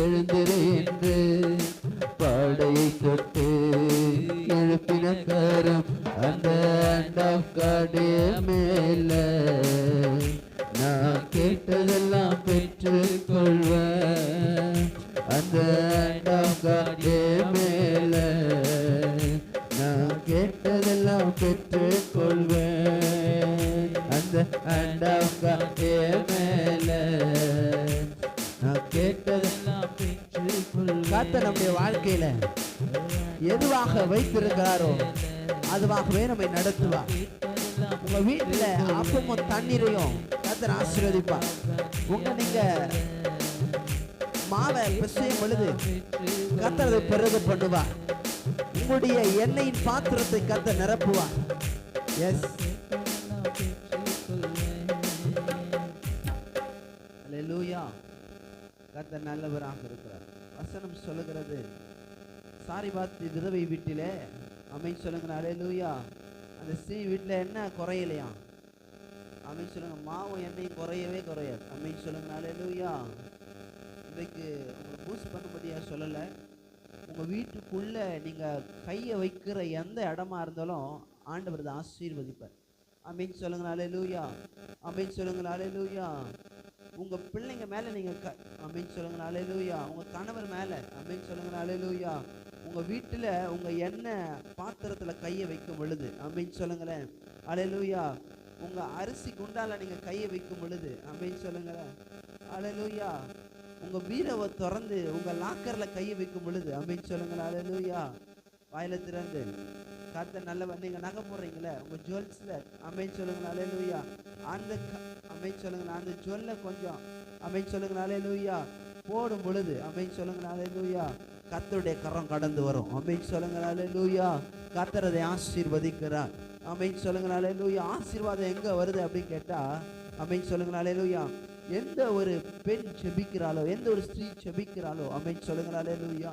எழுந்திரு என்று பாடையை தொட்டு எழுப்பின கரம் அந்த கடை மேல நான் கேட்டதெல்லாம் பெற்றுக்கொள்வேன் அந்த கடை மேல நான் கேட்டதெல்லாம் பெற்றுக்கொள்வேன் அந்த கடை மேல நான் கேட்டதெல்லாம் பெற்றுக்கொள்வேன்
கர்த்தர் நம்முடைய வாழ்க்கையில எதுவாக வைத்திருக்கிறாரோ அதுவாகவே நம்மை நடத்துவார். உங்க வீட்டுல அப்பமும் தண்ணீரையும் கர்த்தர் ஆசீர்வதிப்பார். நீங்க மாவை பிசையும் பொழுது கர்த்தர் அதை பெருக பண்ணுவார். உங்களுடைய எண்ணெயின் பாத்திரத்தை கர்த்தர் நிரப்புவார். எஸ், அல்லேலூயா. கர்த்தர் நல்லவராக இருக்கிறார். வசனம் சொல்லுகிறது, சாரிபாத் விதவை வீட்டிலே அமேன் சொல்லுங்க. அல்லேலூயா. அந்த ஸ்ரீ வீட்டுல என்ன குறையலையா? அமேன் சொல்லுங்க. மாவும் எண்ணெயும் குறையவே குறையாது. அமேன் சொல்லுங்க. அல்லேலூயா. இன்றைக்கு உங்களை பூஸ்ட் பண்ணும்படியா சொல்லலை. உங்க வீட்டுக்குள்ள நீங்க கையை வைக்கிற எந்த இடமா இருந்தாலும் ஆண்டவர் அதை ஆசீர்வதிப்பார். அமேன் சொல்லுங்க. அல்லேலூயா. அமேன் சொல்லுங்க. அல்லேலூயா. உங்க பிள்ளைங்க மேல நீங்க அமேன் சொல்லுங்க. அல்லேலூயா. உங்க கணவர் மேல அமேன் சொல்லுங்க. அல்லேலூயா. உங்க வீட்டுல உங்க எண்ணெய் பாத்திரத்துல கையை வைக்கும் பொழுது அமேன் சொல்லுங்களேன். அல்லேலூயா. உங்க அரிசி குண்டால நீங்க கையை வைக்கும் பொழுது அமேன் சொல்லுங்களேன். அல்லேலூயா. உங்க பீரோவை திறந்து உங்க லாக்கர்ல கையை வைக்கும் பொழுது அமேன் சொல்லுங்களேன். அல்லேலூயா. வாயில திறந்து கர்த்தர் நல்லவர். நீங்க நகை போடுறீங்களே உங்க ஜுவல்ஸ்ல அமேன் சொல்லுங்களேன். அல்லேலூயா. அந்த அமேன் சொல்லுங்களேன். அந்த ஜுவல்ல கொஞ்சம் அமேன் சொல்லுங்களேன். அல்லேலூயா. போடும் பொழுது அமேன் சொல்லுங்களேன். அல்லேலூயா. கர்த்தருடைய கரம் கடந்து வரும். அமேன் சொல்லுங்களேன். அல்லேலூயா. கர்த்தர் அதை ஆசீர்வதிக்கிறார். அமேன் சொல்லுங்களேன். அல்லேலூயா. ஆசீர்வாதம் எங்க வருது அப்படின்னு கேட்டா அமேன் சொல்லுங்களேன். அல்லேலூயா. எந்த ஒரு பெண் செபிக்கிறாளோ, எந்த ஒரு ஸ்திரீ செபிக்கிறாளோ அமேன் சொல்லுங்களேன். அல்லேலூயா.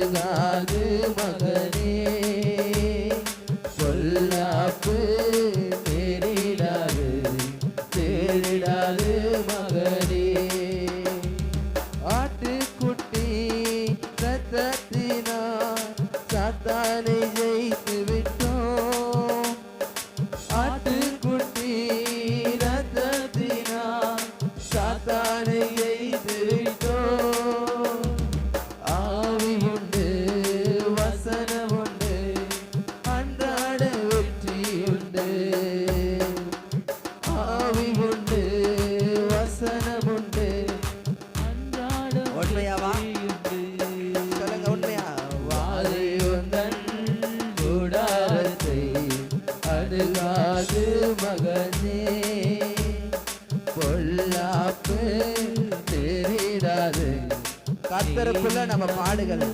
அணுகாது மகனே, பொல்லாப்பு நேரிடாது நேரிடாது மகனே. ஆட்டுக்குட்டி ரத்தத்தினால் சாத்தானை ஜெயித்து விட்டோம். ஆட்டுக்குட்டி ரத்தத்தினால் சாத்தானை ஜெயித்து விட்டோம். ஆவி உண்டு வசனம் உண்டு அன்றாட வெற்றி உண்டு. ஆவி உண்டு வசனம் உண்டு அன்றாட
உண்மையாவா?
உண்டு.
சொல்லுங்க, உண்மையா?
வாதை உந்தன் கூடாரத்தை அணுகாது மகனே, பொல்லாப்பு தெரிடாது.
கர்த்தருக்குள்ள நம்ம பாடுகள்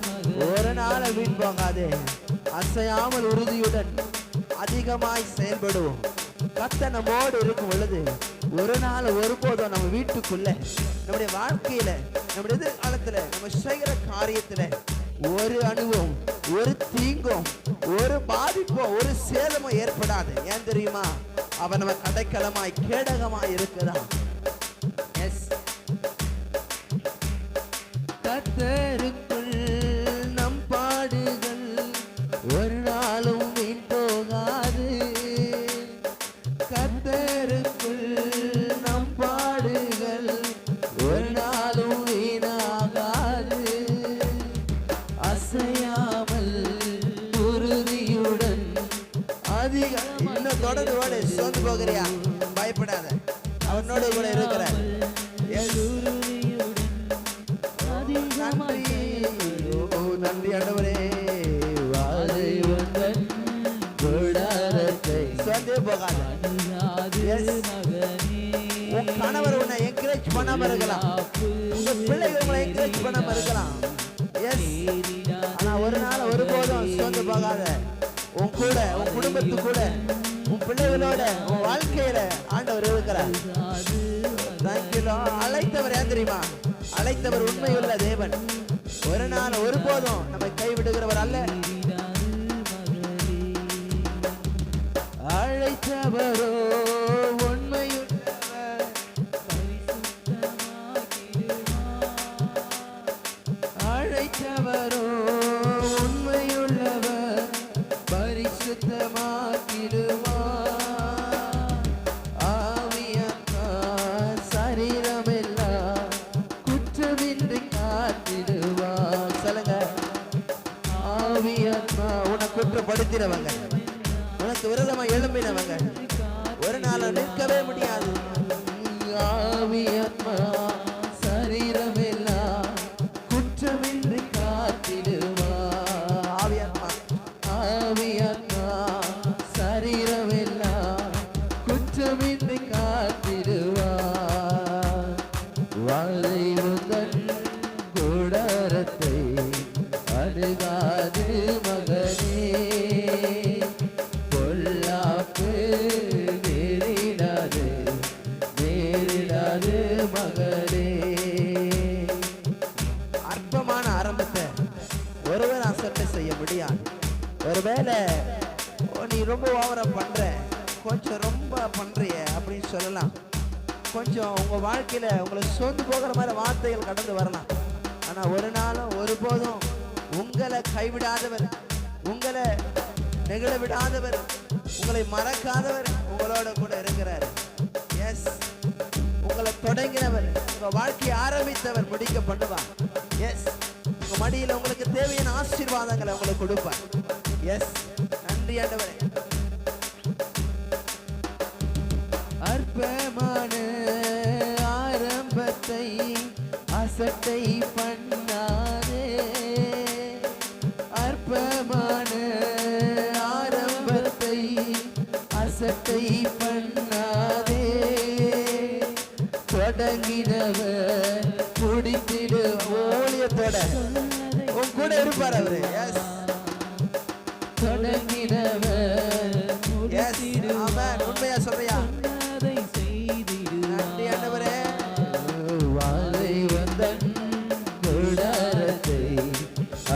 ஒரு நாள் வீண் போகாது. அசையாமல் உறுதியுடன் அதிகமாய் செயல்படுவோம். கர்த்தர் நம்மோடு இருக்கும் பொழுது ஒரு நாள் ஒருபோதும் நம்ம வீட்டுக்குள்ள, நம்முடைய வாழ்க்கையில, நம்முடைய எதிர்காலத்துல, நம்ம செய்கிற காரியத்துல ஒரு அணுவும், ஒரு தீங்கும், ஒரு பாதிப்போ, ஒரு சேதமோ ஏற்படாது. ஏன் தெரியுமா? அவன் நம்ம கடைக்கலமாய் கேடகமாய் இருக்கிறான். எஸ்,
கர்த்தருக்குள் நம் பாடுகள் ஒரு நாளும் வீண் போகாது. கர்த்தருக்குள் நம் பாடுகள் ஒரு நாளும் வீணாகாது. அசையாமல் உறுதியுடன் அதிக
இன்னும் தொடர்ந்து ஓடு. சோர்ந்து போகிறியா? பயப்படாத, அவனோடு கூட இருக்கிறார். எஸ், நன்றி. ஓ, நன்றி ஆண்டவரே.
வாதை உந்தன் கூடாரத்தை
சோர்ந்தே போகாத. Yes. உன் கணவர் உன்னை என்கரேஜ் பண்ணாம இருக்கலாம், உங்க பிள்ளைகள் உங்களை என்கரேஜ் பண்ணாம இருக்கலாம். எஸ், ஆனா ஒரு நாள் ஒருபோதும் சோர்ந்து போகாத. உன் கூட, உன் குடும்பத்து கூட, உன் பிள்ளைகளோட, உன் வாழ்க்கையில ஆண்டவர் இருக்கிறார். Thank you Lord. அழைத்தவர் ஏன் தெரியுமா? அழைத்தவர் உண்மையுள்ள தேவன். ஒரு நாள் ஒருபோதும் நம்மை கைவிடுகிறவர் அல்ல.
அழைத்தவரோ உண்மையுள்ளவர், அழைத்தவரோ உண்மையுள்ளவர், பரிசுத்தமாக்கிடுவார். ஆவியாத்மா சரீரமெல்லாம் குற்றமின்றி காத்திடுவார்.
சொல்லுங்க,
ஆவியாத்மா
உன்னை குற்றப்படுத்தினவங்க, உனக்கு விரோதமா எழும்பினவங்க ஒரு நாள் நிற்கவே முடியாது.
ஆவியாத்மா சரீரமெல்லாம் குற்றமின்றி காத்திடுவார்.
ஆவியாத்மா,
ஆவியாத்மா சரீரமெல்லாம் குற்றமின்றி காத்திடுவார். வாதை உந்தன் கூடாரத்தை அணுகாது மகனே, பொல்லாப்பு நேரிடாது நேரிடாது மகனே.
அற்பமான ஆரம்பத்தை ஒருவர் அசட்டை செய்ய முடியாது. ஒருவேளை நீ ரொம்ப ஓவரா பண்ற, கொஞ்சம் ரொம்ப பண்றிய அப்படின்னு சொல்லலாம். கொஞ்சம் உங்க வாழ்க்கையில உங்களை சோர்ந்து போகிற மாதிரி வார்த்தைகள் கடந்து வரலாம். ஆனா ஒரு நாளும் ஒருபோதும் உங்களை கைவிடாதவர், உங்களை நெகிழ விடாதவர், உங்களை மறக்காதவர் உங்களோட கூட இருக்கிறார். எஸ், உங்களை தொடங்கினவர், உங்க வாழ்க்கையை ஆரம்பித்தவர் முடிக்க பண்ணுவார். எஸ், உங்க மடியில உங்களுக்கு தேவையான ஆசீர்வாதங்களை உங்களுக்கு கொடுப்பார். எஸ், நன்றி ஆண்டவரே.
அற்பமான ஆரம்பத்தை அசட்டை பண்ணாதே, அற்பமான ஆரம்பத்தை அசட்டை பண்ணாதே. தொடங்கினவர் முடித்திடு.
ஊழியத்தோட உன் கூட இருப்பார் அவரு. எஸ்,
தொடங்கினவர்
எஸ், ஆமென். உண்மையா சொல்றியா? நன்றி ஆண்டவரே.
வாதை வந்தன் கூடாரத்தை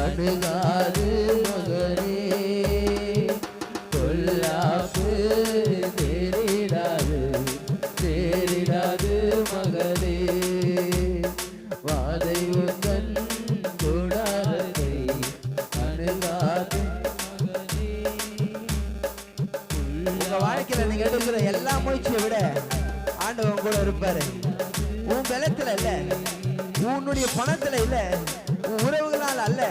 அணுக அணுகாது மகனே, பொல்லாப்பு நேரிடாது நேரிடாது மகனே, வாதை உந்தன் கூடாரத்தை அணுகாது மகனே.
உங்க வாழ்க்கையில நீங்க எடுக்கிற எல்லா முயற்சியை விட ஆண்டவன் கூட இருப்பாரு. உன் பலத்துல இல்ல, உன்னுடைய பணத்துல இல்ல, உன் உறவுகளால் அல்ல.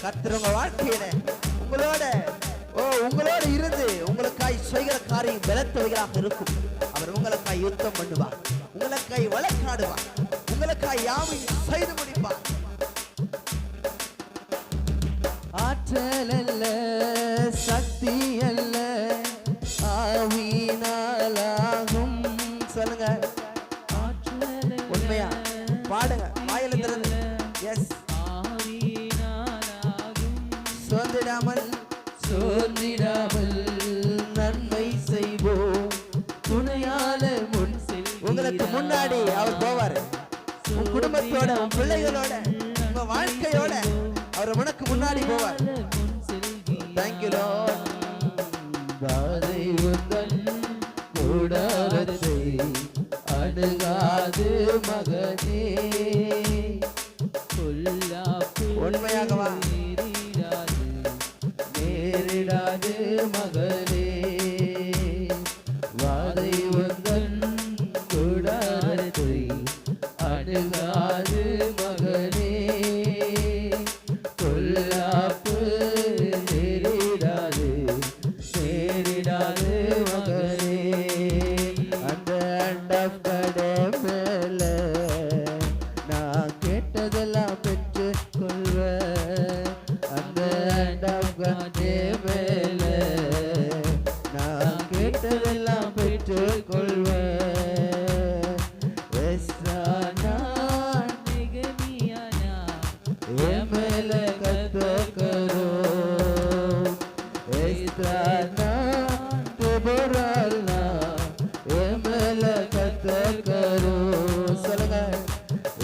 கர்த்தர் உங்க வாழ்க்கையில உங்களோட இருந்து உங்களுக்காய் செய்கிற காரியம் பலத்தவைகளாக இருக்கும். அவர் உங்களுக்காய் யுத்தம் பண்ணுவார், உங்களுக்காய் வழக்காடுவார், உங்களுக்காய் யாவையும் செய்து முடிப்பார்.
ஆற்றல் அல்ல, சக்தி அல்ல, ஆவியினாலாகும்.
சொல்லுங்க, உண்மையா பாடுங்க, வாயில திறந்து. எஸ், சோர்ந்திடாமல்
சோர்ந்திடாமல் நன்மை செய்வோம், துணையால முன்
உங்களுக்கு முன்னாடி அவர் போவாரு. உன் குடும்பத்தோட, உன் பிள்ளைகளோட, உங்க வாழ்க்கையோட அவர் உனக்கு முன்னாடி போவார். Thank you Lord.
வாதை உந்தன் கூடாரத்தை அணுகாது மகனே,
உண்மையாகவா
நேரிடாது மகனே, வாதை உந்தன் கூடாரத்தை அணுகாது மகனே, பொல்லாப்பு நேரிடாது நேரிடாது மகனே. அந்த அண்டப்படை மேல நான் கேட்டதெல்லாம் பெற்று கொள்வேன். அந்த அண்டப்படை மேல நான் கேட்டதெல்லாம் பெற்று கொள்வேன். என் மேல கத்த கரோ बोरालना एमल कत करो सलगा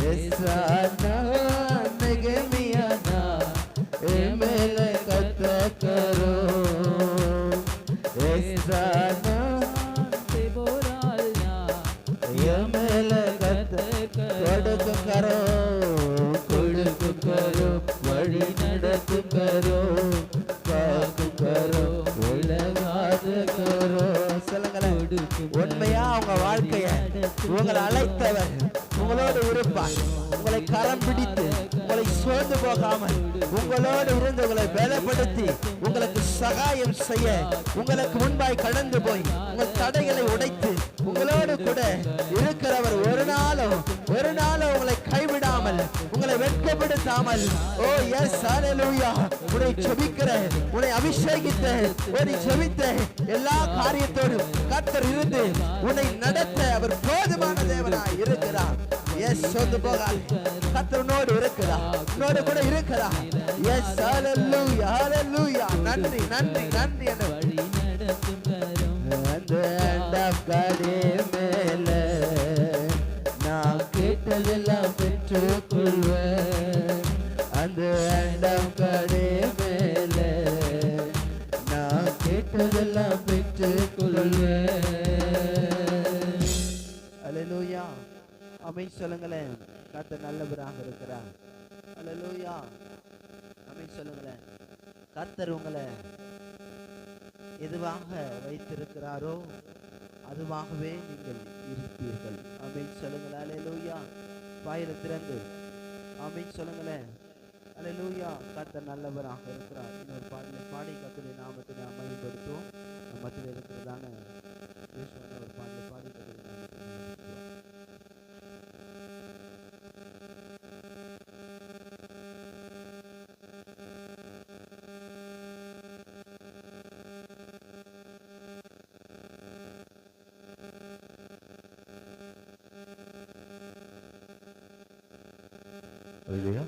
एसाना नगे मियाना एमल कत करो एसाना बोरालना एमल कत करो कुड़क करो वड़ी नड़क करो काक करो उलगाद करो
உண்மையா உங்க வாழ்க்கைய உங்களை அழைத்தவர் உங்களோடு இருப்பார். உங்களை கரம் பிடித்து உங்களை சோர்ந்து போகாமல் உங்களோடு இருந்து உங்களை பலப்படுத்தி உங்களுக்கு சகாயம் செய்ய உங்களுக்கு முன்பாய் கடந்து போய் உங்கள் தடைகளை உடைத்து உங்களோடு கூட இருக்கிறவர் ஒரு நாளும் உங்களை கைவிடாமல் உங்களை வெட்கப்படுத்தாமல் ஓ எஸ் ஹalleluya உன்னை ஜெபிக்கிறேன் உன்னை அபிஷேகித்தேன் உன்னை ஜெபித்தேன் எல்லா காரியத்தோடும் கர்த்தர் இருந்து உன்னை நடத்த அவர் போதுமான தேவனாய் இருக்கிறார். எஸ் சொந்து போகாது கர்த்தர் உன்னோடு இருக்கிறார் உன்னோடு கூட இருக்கிறார். எஸ் ஹalleluya ஹalleluya நன்றி நன்றி நன்றி என்ற வழி நடத்தும் கரம்
அந்த அண்டக்கடை மேல நான் கேட்டதெல்லாம் பெற்றுக் கொள்வேன். அந்த அண்டக்கடை மேல நான் கேட்டதெல்லாம் பெற்றுக் கொள்வேன்.
ஹalleluya ஆமென் சொல்லுங்களேன். கர்த்தர் நல்லவராக இருக்கிறார். ஹalleluya ஆமென் சொல்லுங்களேன். கர்த்தர் உங்களை எதுவாக வைத்திருக்கிறாரோ அதுவாகவே நீங்கள் இருப்பீர்கள். ஆமென் சொல்லுங்கள். ஹalleluya வாயில திறந்து ஆமென் சொல்லுங்களேன். ஹalleluya கர்த்தர் நல்லவராக இருக்கிறார். இன்னொரு பாடலை பாடி கர்த்தருடைய நாமத்தை நாம் மகிமைப்படுத்துவோம். நம் மத்தியில் இருக்கிறதான ஒரு பாடலை பாடி கர்த்தருடைய நாமத்தை
Hallelujah.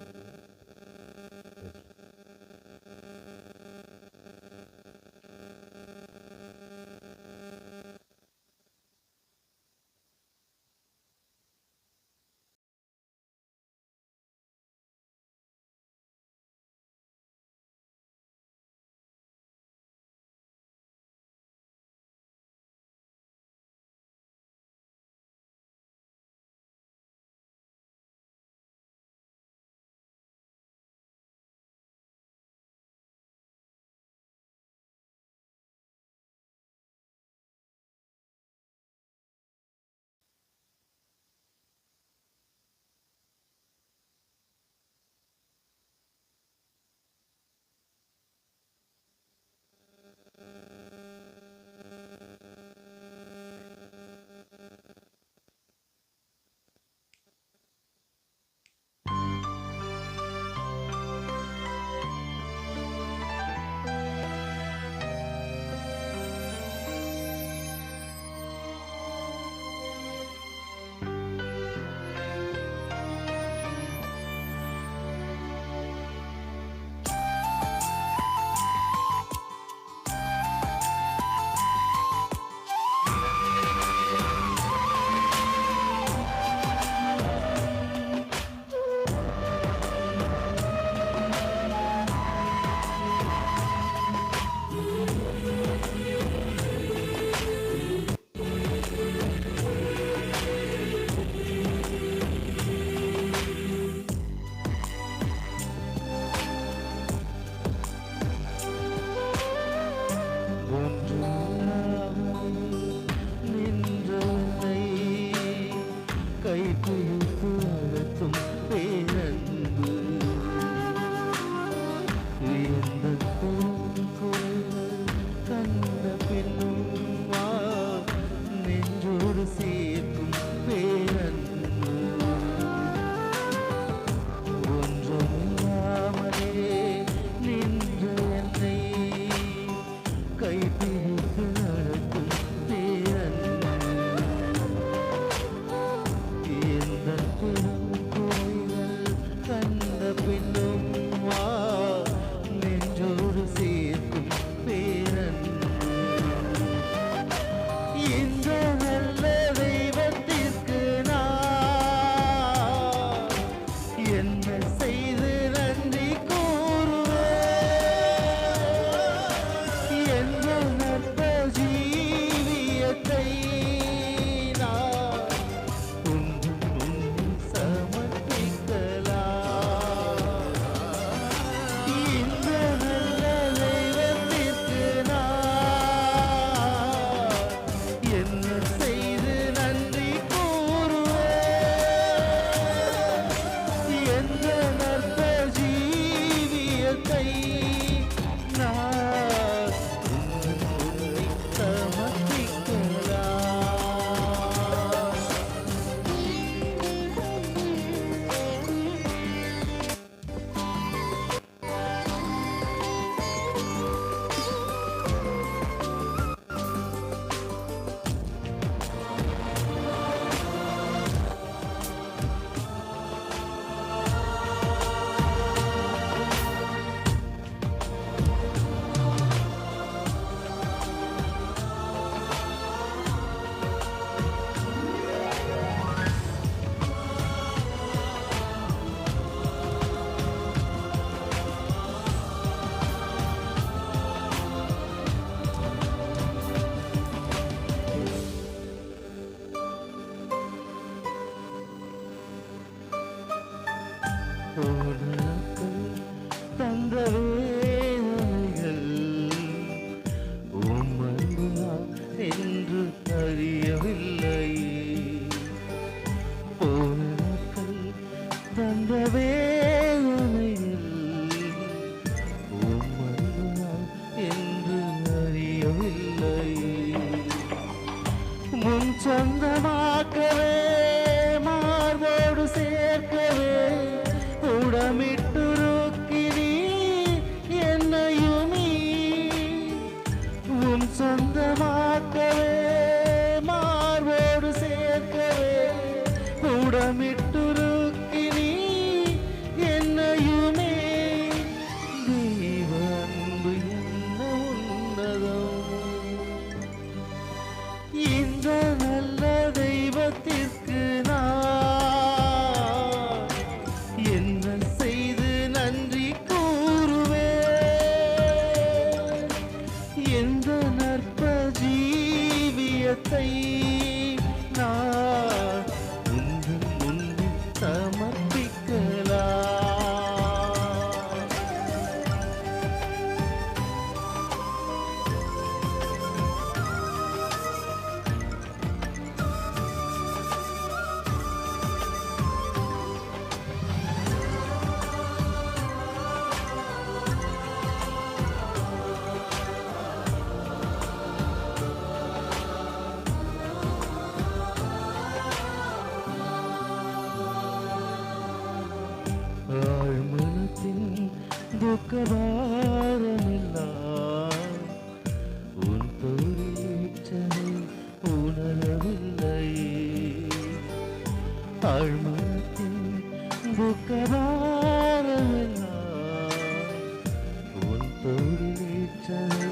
தோடி நீச்சல்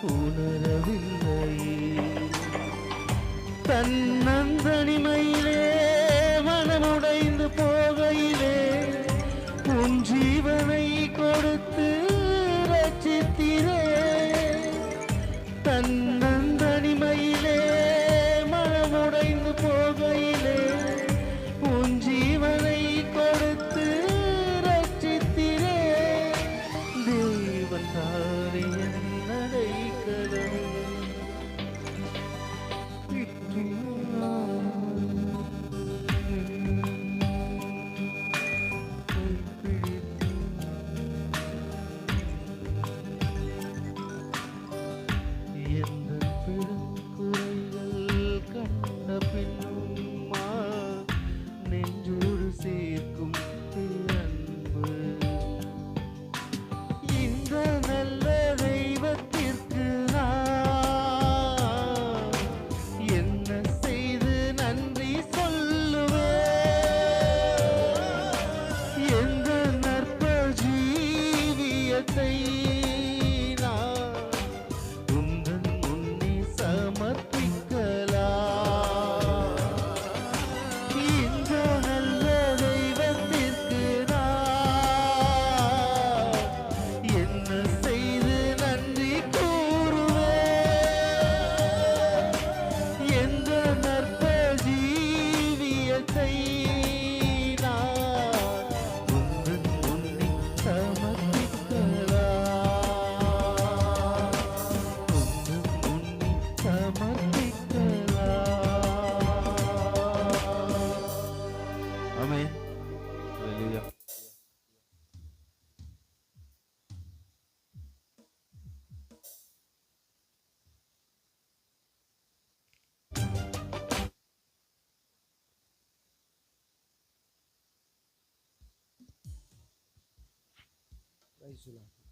உணரவில்லையே தன்னந்தனிமையிலே மனமுடைந்து போகையிலே உன் ஜீவனை கொடுத்து ரட்சித்திரே தன்னந்தனிமையிலே மனமுடைந்து போகையிலே உன் ஜீவனை கொடுத்து ரட்சித்திரே தேவன் தானே என்னடை கடவுள்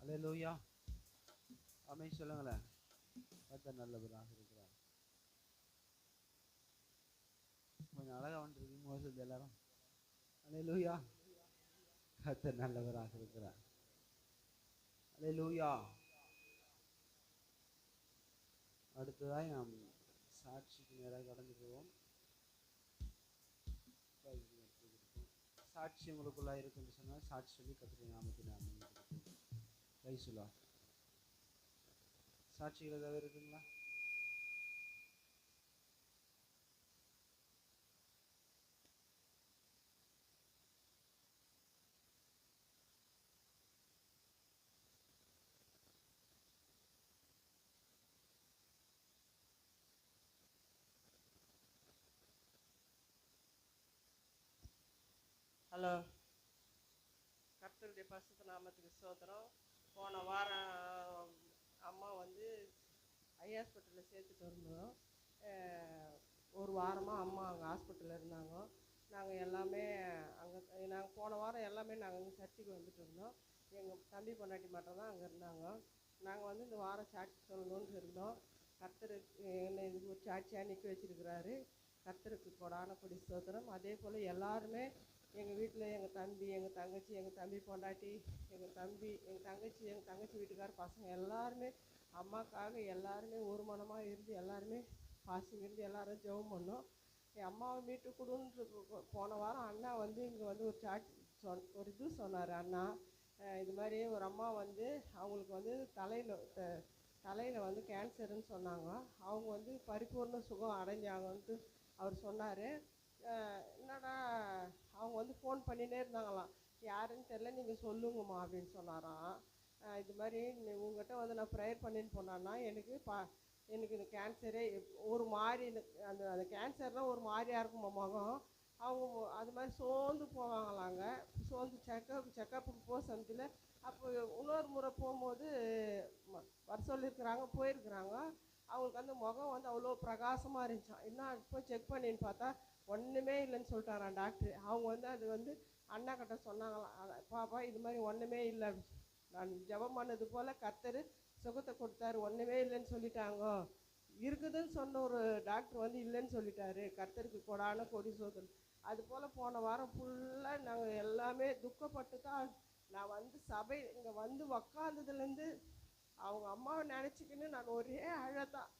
அல்லேலூயா. ஆமென் சொல்லுங்களேன். கர்த்தர் நல்லவராக இருக்கிறார். கொஞ்சம் அழகா வந்துருக்கு மோசது எல்லாரும். அல்லேலூயா. கர்த்தர் நல்லவராக இருக்கிறார். அல்லேலூயா. அடுத்ததாய் நாம் சாட்சிக்கு நேராக கடந்து போவோம். சாட்சி உங்களுக்குள்ளா இருக்குன்னு சொன்னால் சாட்சி சொல்லி கர்த்தருடைய நாமத்தை நாம் ரைசுலா. சாட்சிகள் ஏதாவது இருக்குங்களா?
ஹலோ, கர்த்தருடைய பரிசுத்த நாமத்துக்கு ஸ்தோத்திரம். போன வாரம் அம்மா வந்து ஐ ஹாஸ்பிட்டலில் சேர்த்துட்டு இருந்தோம். ஒரு வாரமாக அம்மா அங்கே ஹாஸ்பிட்டலில் இருந்தாங்க. நாங்கள் எல்லாமே நாங்கள் போன வாரம் எல்லாமே நாங்கள் இங்கே சர்ச்சுக்கு வந்துட்டு இருந்தோம். எங்கள் தம்பி பொண்டாட்டி மட்டும் தான் அங்கே இருந்தாங்க. நாங்கள் வந்து இந்த வாரம் சாட்சி சொல்லணும்னு இருந்தோம். கர்த்தர் என்னை இது ஒரு சாட்சியாக நிற்க வச்சிருக்கிறாரு. கர்த்தருக்கு கொடான கொடி ஸ்தோத்திரம். அதே போல் எல்லாருமே எங்கள் வீட்டில் எங்கள் தம்பி, எங்கள் தங்கச்சி, எங்கள் தம்பி பொண்டாட்டி, எங்கள் தம்பி, எங்கள் தங்கச்சி வீட்டுக்கார பசங்க எல்லாருமே அம்மாக்காக எல்லாருமே ஒரு மனமாக இருந்து எல்லாருமே பாசிங்க இருந்து எல்லாரும் ஜெபம் பண்ணோம். என் அம்மாவை மீட்டு கொடுன்னு போன வாரம் அண்ணா வந்து இங்கே வந்து ஒரு இது சொன்னார். அண்ணா இது மாதிரி ஒரு அம்மா வந்து அவங்களுக்கு வந்து தலையில் வந்து கேன்சருன்னு சொன்னாங்க. அவங்க வந்து பரிபூர்ண சுகம் அடைஞ்சாங்கன்ட்டு அவர் சொன்னார். என்னடா அவங்க வந்து ஃபோன் பண்ணிகிட்டே இருந்தாங்களாம். யாருன்னு தெரில, நீங்கள் சொல்லுங்கம்மா அப்படின்னு சொன்னாராம். இது மாதிரி உங்கள்கிட்ட வந்து நான் ப்ரேயர் பண்ணின்னு போனான்னா எனக்கு இந்த கேன்சரே ஒரு மாதிரி அந்த கேன்சர்னால் ஒரு மாதிரியாக இருக்குமா முகம். அவங்க அது மாதிரி சோர்ந்து போவாங்களாங்க. சோர்ந்து செக்கப்புக்கு போக சமயத்தில் அப்போ இன்னொரு முறை போகும்போது வர சொல்லியிருக்கிறாங்க, போயிருக்கிறாங்க. அவங்களுக்கு அந்த முகம் வந்து அவ்வளோ பிரகாசமாக இருந்துச்சான். என்ன இப்போ செக் பண்ணின்னு பார்த்தா ஒன்றுமே இல்லைன்னு சொல்லிட்டாரான் டாக்டர். அவங்க வந்து அது வந்து அண்ணா கிட்ட சொன்னாங்களாம், பாப்பா இது மாதிரி ஒன்றுமே இல்லை, நான் ஜெபம் பண்ணது போல் கர்த்தர் சுகத்தை கொடுத்தாரு, ஒன்றுமே இல்லைன்னு சொல்லிட்டாங்க. இருக்குதுன்னு சொன்ன ஒரு டாக்டர் வந்து இல்லைன்னு சொல்லிட்டாரு. கர்த்தருக்கு கொடான கொடி சோதனை. அது போல் போன வாரம் ஃபுல்லாக நாங்கள் எல்லாமே துக்கப்பட்டு தான் நான் வந்து இங்கே வந்து உக்காந்ததுலேருந்து அவங்க அம்மாவை நினச்சிக்கின்னு நான் ஒரே அழதான்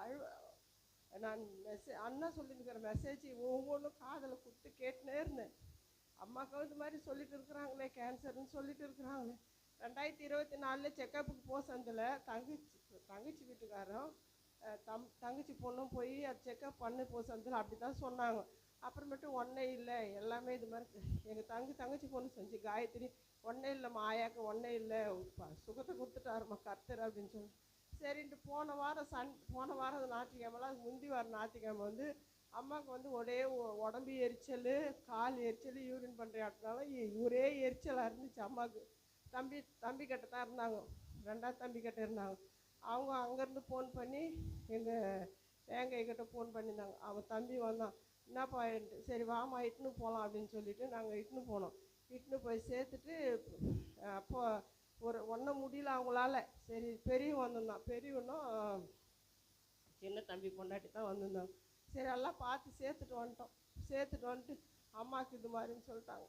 அழுவ. நான் அண்ணா சொல்லியிருக்கிற மெசேஜ் ஒவ்வொன்றும் காதில் கொடுத்து கேட்டுனே இருந்தேன். அம்மாவுக்கு இது மாதிரி சொல்லிட்டு இருக்கிறாங்களே, கேன்சர்னு சொல்லிட்டு இருக்கிறாங்களே. 2024 செக்கப்புக்கு போக சந்தில் தங்கச்சி வீட்டுக்காரரும் தங்கச்சி பொண்ணும் போய் அது செக்கப் பண்ணி போக சந்தில் அப்படி தான் சொன்னாங்க. அப்புறமேட்டு ஒன்றே இல்லை, எல்லாமே இது மாதிரி எங்கள் தங்கச்சி பொண்ணு செஞ்சு காயத்ரி ஒன்றே இல்லைம்மா, ஆயாக்கு ஒன்றே இல்லை, சுகத்தை கொடுத்துட்டாருமா கர்த்தர் அப்படின்னு சொல்லி சரின்ட்டு போன வாரம் ஞாயிற்றுக்கிழமெல்லாம் முந்தி வாரம் ஞாயிற்றுக்கிழமை வந்து அம்மாவுக்கு வந்து ஒரே உடம்பு எரிச்சல், கால் எரிச்சல், யூரின் பண்ணுற இடத்துனால ஒரே எரிச்சலாக இருந்துச்சு அம்மாவுக்கு. தம்பி கிட்ட தான் இருந்தாங்க, 2ஆவது தம்பி கிட்ட இருந்தாங்க. அவங்க அங்கேருந்து ஃபோன் பண்ணி எங்கள் தேங்காய்கிட்ட ஃபோன் பண்ணியிருந்தாங்க. அவன் தம்பி வந்தான், என்னப்பா சரி வாமா இட்டுன்னு போகலாம் அப்படின்னு சொல்லிட்டு நாங்கள் இட்டுன்னு போனோம். இட்டுன்னு போய் சேர்த்துட்டு அப்போ ஒன்றும் முடியல அவங்களால. சரி பெரியவன் வந்திருந்தான், பெரியவனும் சின்ன தம்பி பொண்டாட்டி தான் வந்திருந்தாங்க. சரி எல்லாம் பார்த்து சேர்த்துட்டு வந்துட்டு அம்மாவுக்கு இது மாதிரின்னு சொல்லிட்டாங்க.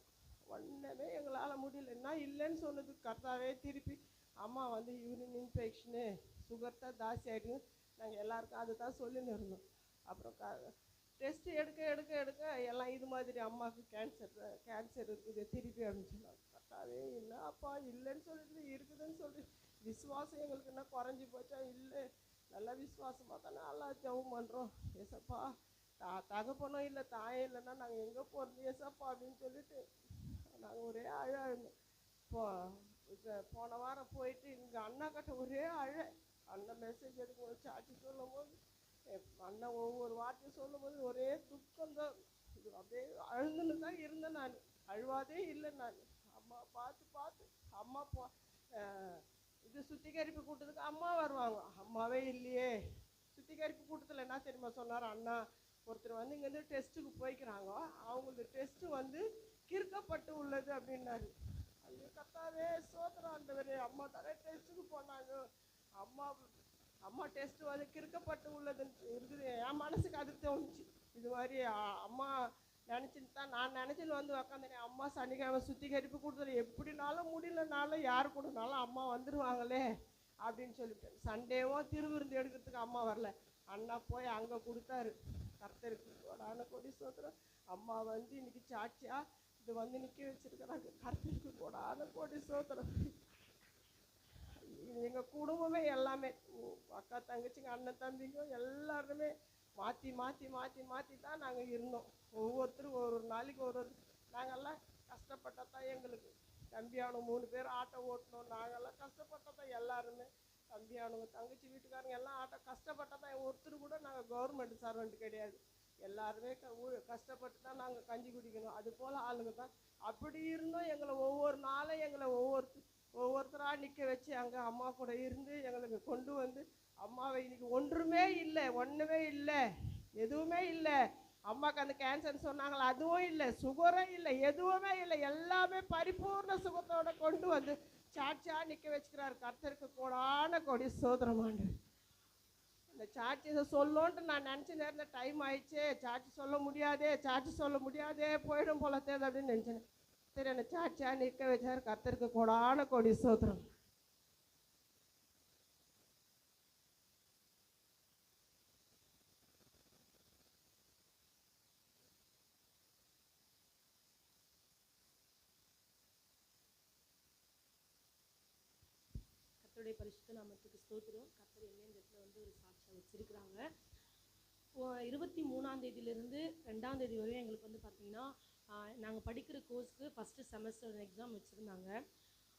ஒன்றுமே எங்களால் முடியல. என்ன இல்லைன்னு சொன்னது கரெக்டாகவே திருப்பி அம்மா வந்து யூரின் இன்ஃபெக்ஷனு, சுகர் தான் ஜாஸ்தி ஆகிடுங்க, நாங்கள் எல்லாருக்கும் அது தான் சொல்லின்னு இருந்தோம். அப்புறம் டெஸ்ட்டு எடுக்க எல்லாம் இது மாதிரி அம்மாவுக்கு கேன்சர் இருக்குது திருப்பி அப்படின்னு சொன்னாங்க. கரெக்டாகவே இல்லை அப்பா இல்லைன்னு சொல்லிட்டு இருக்குதுன்னு சொல்லிட்டு விசுவாசம் எங்களுக்கு என்ன குறைஞ்சி போச்சா? இல்லை, நல்லா விசுவாசமாக தானே எல்லாம் ஜெபம் பண்ணுறோம். ஏசப்பா தகப்பனும் இல்லை தாயே இல்லைன்னா நாங்கள் எங்கே போகிறது ஏசப்பா அப்படின்னு சொல்லிட்டு நாங்கள் ஒரே அழுந்தோம். போன வாரம் போயிட்டு இங்கே அண்ணா கிட்ட ஒரே அண்ணன் மெசேஜ் எடுக்கும் சாட்சி சொல்லும் போது அண்ணன் ஒவ்வொரு வார்த்தையும் சொல்லும் போது ஒரே துக்கம்தான். இது அப்படியே அழுதுன்னு தான் இருந்தேன். நான் அழுவாதே இல்லை. நான் அம்மா பார்த்து அம்மா இது சுத்திகரிப்பு கூட்டத்துக்கு அம்மா வருவாங்க, அம்மாவே இல்லையே. சுத்திகரிப்பு கூட்டத்தில் என்ன தெரியுமா சொன்னார் அண்ணா, ஒருத்தர் வந்து இங்கேருந்து டெஸ்ட்டுக்கு போய்க்கிறாங்க, அவங்களுக்கு டெஸ்ட்டு வந்து கிறுக்கப்பட்டு உள்ளது அப்படின்னாரு. ஐயோ கத்தாவே சோத்திரம் ஆண்டவரே, அம்மா தானே டெஸ்ட்டுக்கு போனாங்க, அம்மா டெஸ்ட்டு வந்து கிறுக்கப்பட்டு உள்ளதுன்னு இருக்குது. என் மனசுக்கு அது தோணுச்சு. இது மாதிரி அம்மா நினச்சின்னு தான் நான் நினச்சின்னு வந்து உக்காந்தேன். அம்மா சனிக்கிழமை சுத்திகரிப்பு கொடுத்தது எப்படினாலும் முடியலனாலும் யார் கூடனாலும் அம்மா வந்துடுவாங்களே அப்படின்னு சொல்லிட்டு சண்டேவும் திருவிருந்து எடுக்கிறதுக்கு அம்மா வரல. அண்ணா போய் அங்கே கொடுத்தாரு. கர்த்தருக்கு கோடான கோடி சோத்திரம். அம்மா வந்து இன்னைக்கு சாட்சியா இது வந்து நிற்க வச்சிருக்கிறாங்க. கர்த்தருக்கு கோடான கோடி சோத்திரம். எங்கள் குடும்பமே எல்லாமே அக்கா தங்கச்சிங்க அண்ணன் தம்பிங்க எல்லாருமே மாற்றி தான் நாங்கள் இருந்தோம். ஒவ்வொருத்தரும் ஒரு நாளைக்கு ஒரு நாங்கள்லாம் கஷ்டப்பட்டால் தான் எங்களுக்கு தம்பியானவங்க 3 பேர் ஆட்டோ ஓட்டணும். நாங்கள்லாம் கஷ்டப்பட்டால் தான் எல்லாருமே தம்பியானவங்க தங்கச்சி வீட்டுக்காரங்க எல்லாம் ஆட்டோ கஷ்டப்பட்டால் தான். ஒருத்தர் கூட நாங்கள் கவர்மெண்ட் சர்வெண்ட் கிடையாது. எல்லாருமே கஷ்டப்பட்டு தான் நாங்கள் கஞ்சி குடிக்கணும். அது போல் ஆளுங்க தான். அப்படி இருந்தோம் எங்களை ஒவ்வொரு நாளும் எங்களை ஒவ்வொருத்தராக நிற்க வச்சு அங்கே அம்மா கூட இருந்து எங்களுக்கு கொண்டு வந்து அம்மாவை இன்னைக்கு ஒன்றுமே இல்லை, எதுவுமே இல்லை. அம்மாவுக்கு அந்த கேன்சர்னு சொன்னாங்களா, அதுவும் இல்லை, சுகரும் இல்லை, எதுவுமே இல்லை, எல்லாமே பரிபூர்ண சுகத்தோட கொண்டு வந்து சாட்சியாக நிற்க வச்சுக்கிறாரு. கர்த்தருக்கு கோடான கோடி சோதரமாண்டு. இந்த சாட்சியை சொல்லோன்ட்டு நான் நினச்சி நேர்ந்த டைம் ஆயிடுச்சு, சாட்சி சொல்ல முடியாதே போயிடும் போல தேவை அப்படின்னு நினச்சேன். சரி என்னை சாட்சியாக நிற்க வச்சார். கர்த்தருக்கு கோடான கோடி சோதரம்.
கர்த்தருடைய பரிசுத்த நாமத்துக்கு ஸ்தோத்திரம். கர்த்தர் என்ன இந்த இடத்துல வந்து ஒரு சாட்சியாக வச்சிருக்கிறாங்க. 23ஆம் தேதியிலிருந்து 2ஆம் தேதி வரையும் எங்களுக்கு வந்து பார்த்தீங்கன்னா நாங்கள் படிக்கிற கோர்ஸ்க்கு ஃபஸ்ட்டு செமஸ்டர் எக்ஸாம் வச்சுருந்தாங்க.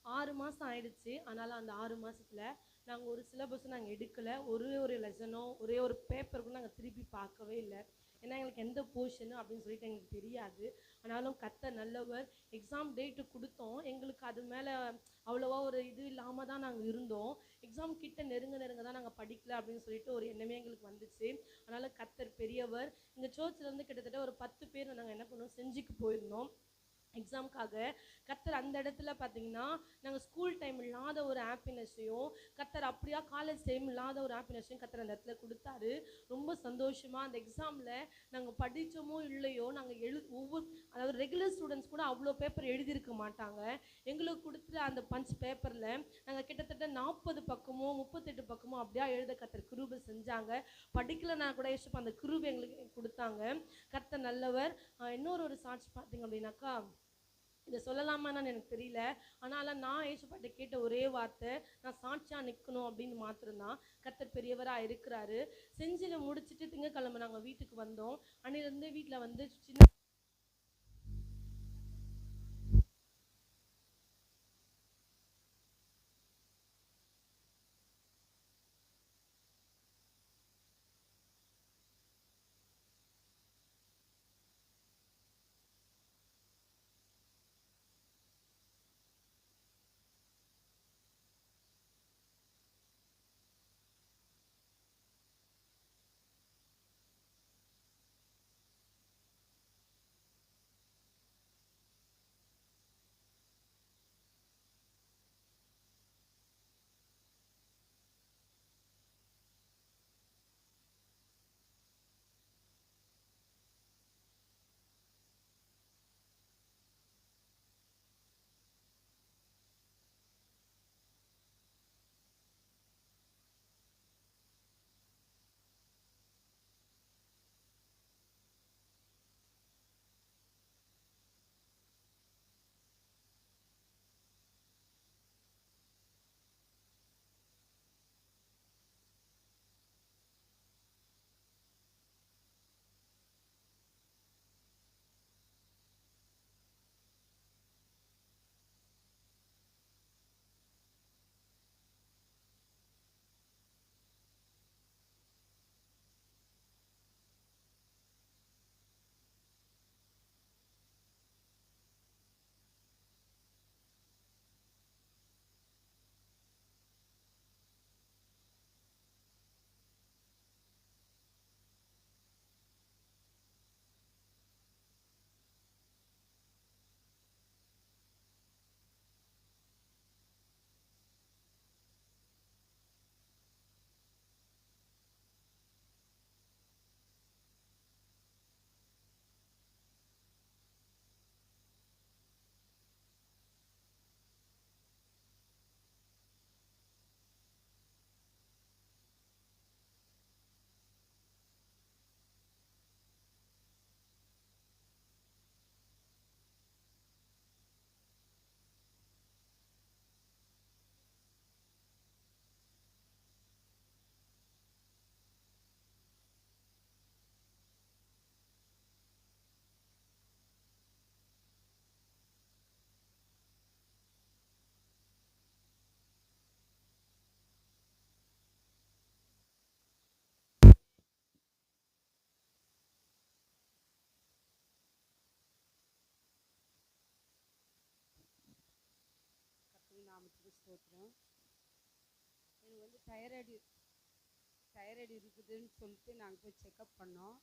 6 மாதம் ஆயிடுச்சு. அதனால் அந்த 6 மாதத்தில் நாங்கள் ஒரு சிலபஸும் நாங்கள் எடுக்கலை. ஒரு லெசனோ ஒரே ஒரு பேப்பருக்கும் நாங்கள் திருப்பி பார்க்கவே இல்லை. ஏன்னா எங்களுக்கு எந்த போர்ஷனு அப்படின்னு சொல்லிட்டு எங்களுக்கு தெரியாது. ஆனாலும் கர்த்தர் நல்லவர். எக்ஸாம் டேட்டு கொடுத்தோம். எங்களுக்கு அது மேலே அவ்வளோவா ஒரு இது இல்லாமல் தான் நாங்கள் இருந்தோம். எக்ஸாம் கிட்ட நெருங்க தான் நாங்கள் படிக்கல அப்படின்னு சொல்லிட்டு ஒரு எண்ணமே எங்களுக்கு வந்துச்சு. அதனால் கர்த்தர் பெரியவர். எங்கள் சர்ச்சில் இருந்து கிட்டத்தட்ட ஒரு 10 பேர் நாங்கள் என்ன பண்ணோம், செஞ்சுக்கு போயிருந்தோம். எக்ஸாமுக்காக கர்த்தர் அந்த இடத்துல பார்த்தீங்கன்னா நாங்கள் ஸ்கூல் டைம் இல்லாத ஒரு ஹாப்பினஸையும் கர்த்தர் அப்படியா காலேஜ் டைம் இல்லாத ஒரு ஹாப்பினஸையும் கர்த்தர் அந்த இடத்துல கொடுத்தாரு. ரொம்ப சந்தோஷமாக அந்த எக்ஸாமில் நாங்கள் படித்தோமோ இல்லையோ நாங்கள் அதாவது ரெகுலர் ஸ்டூடெண்ட்ஸ் கூட அவ்வளோ பேப்பர் எழுதியிருக்க மாட்டாங்க. எங்களுக்கு கொடுத்துட்டு அந்த பஞ்ச் பேப்பரில் நாங்கள் கிட்டத்தட்ட 40 பக்கமோ 38 பக்கமோ அப்படியா எழுத கர்த்தர் கிருபை செஞ்சாங்க. படிக்கலைன்னா கூட ஏசப்பா அந்த கிருபை எங்களுக்கு கொடுத்தாங்க. கர்த்தர் நல்லவர். இன்னொரு சாட்சி பார்த்தீங்க அப்படின்னாக்கா, இதை சொல்லலாமான்னு எனக்கு தெரியல. ஆனாலும் நான் ஏசப்பாட்ட கேட்ட ஒரே வார்த்தை, நான் சாட்சியாக நிற்கணும் அப்படின்னு மாத்திரம்தான். கர்த்தர் பெரியவராக இருக்கிறாரு. செஞ்சில முடிச்சுட்டு திங்கக்கிழமை நாங்கள் வீட்டுக்கு வந்தோம். அன்னிலேருந்து வீட்டில் வந்து சின்ன
நாமத்துக்கு ஸ்தோத்திரம். எனக்கு வந்து தைராய்டு இருக்குதுன்னு சொல்லிட்டு நாங்கள் போய் செக்கப் பண்ணோம்.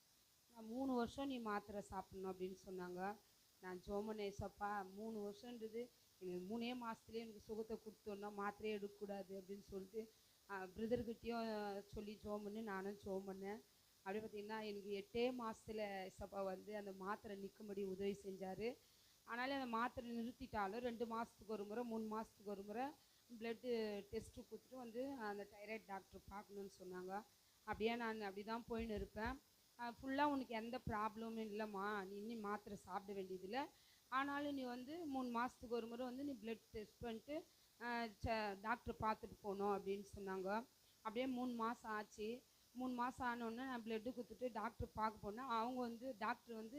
நான் 3 வருஷம் நீ மாத்திரை சாப்பிட்ணும் அப்படின்னு சொன்னாங்க. நான் ஜோமன் ஏசப்பா 3 வருஷன்றது எனக்கு 3 மாதத்துலேயே எனக்கு சுகத்தை கொடுத்தோன்னா மாத்திரையே எடுக்கக்கூடாது அப்படின்னு சொல்லிட்டு பிரதர்கிட்டையும் சொல்லி ஜோமன்னு நானும் ஜோமன்னேன். அப்படி பார்த்திங்கன்னா எனக்கு 8 மாதத்தில் ஏசப்பா வந்து அந்த மாத்திரை நிற்கும்படி உதவி செஞ்சார். ஆனாலும் அந்த மாத்திரை நிறுத்திட்டாலும் 2 மாதத்துக்கு ஒரு முறை 3 மாதத்துக்கு ஒரு முறை ப்ளட்டு டெஸ்ட்டு கொடுத்துட்டு வந்து அந்த தைராய்டு டாக்டர் பார்க்கணுன்னு சொன்னாங்க. அப்படியே நான் அப்படி தான் போயின்னு இருப்பேன். ஃபுல்லாக உனக்கு எந்த ப்ராப்ளமும் இல்லைம்மா, நீ இன்னும் மாத்திரை சாப்பிட வேண்டியதில்லை, ஆனாலும் நீ வந்து 3 மாதத்துக்கு ஒரு முறை வந்து நீ ப்ளட் டெஸ்ட் பண்ணிட்டு டாக்டர் பார்த்துட்டு போகணும் அப்படின்னு சொன்னாங்க. அப்படியே 3 மாதம் ஆச்சு. 3 மாதம் ஆனோடனே நான் ப்ளட்டு கொடுத்துட்டு டாக்டர் பார்க்க போனேன். அவங்க வந்து டாக்டர் வந்து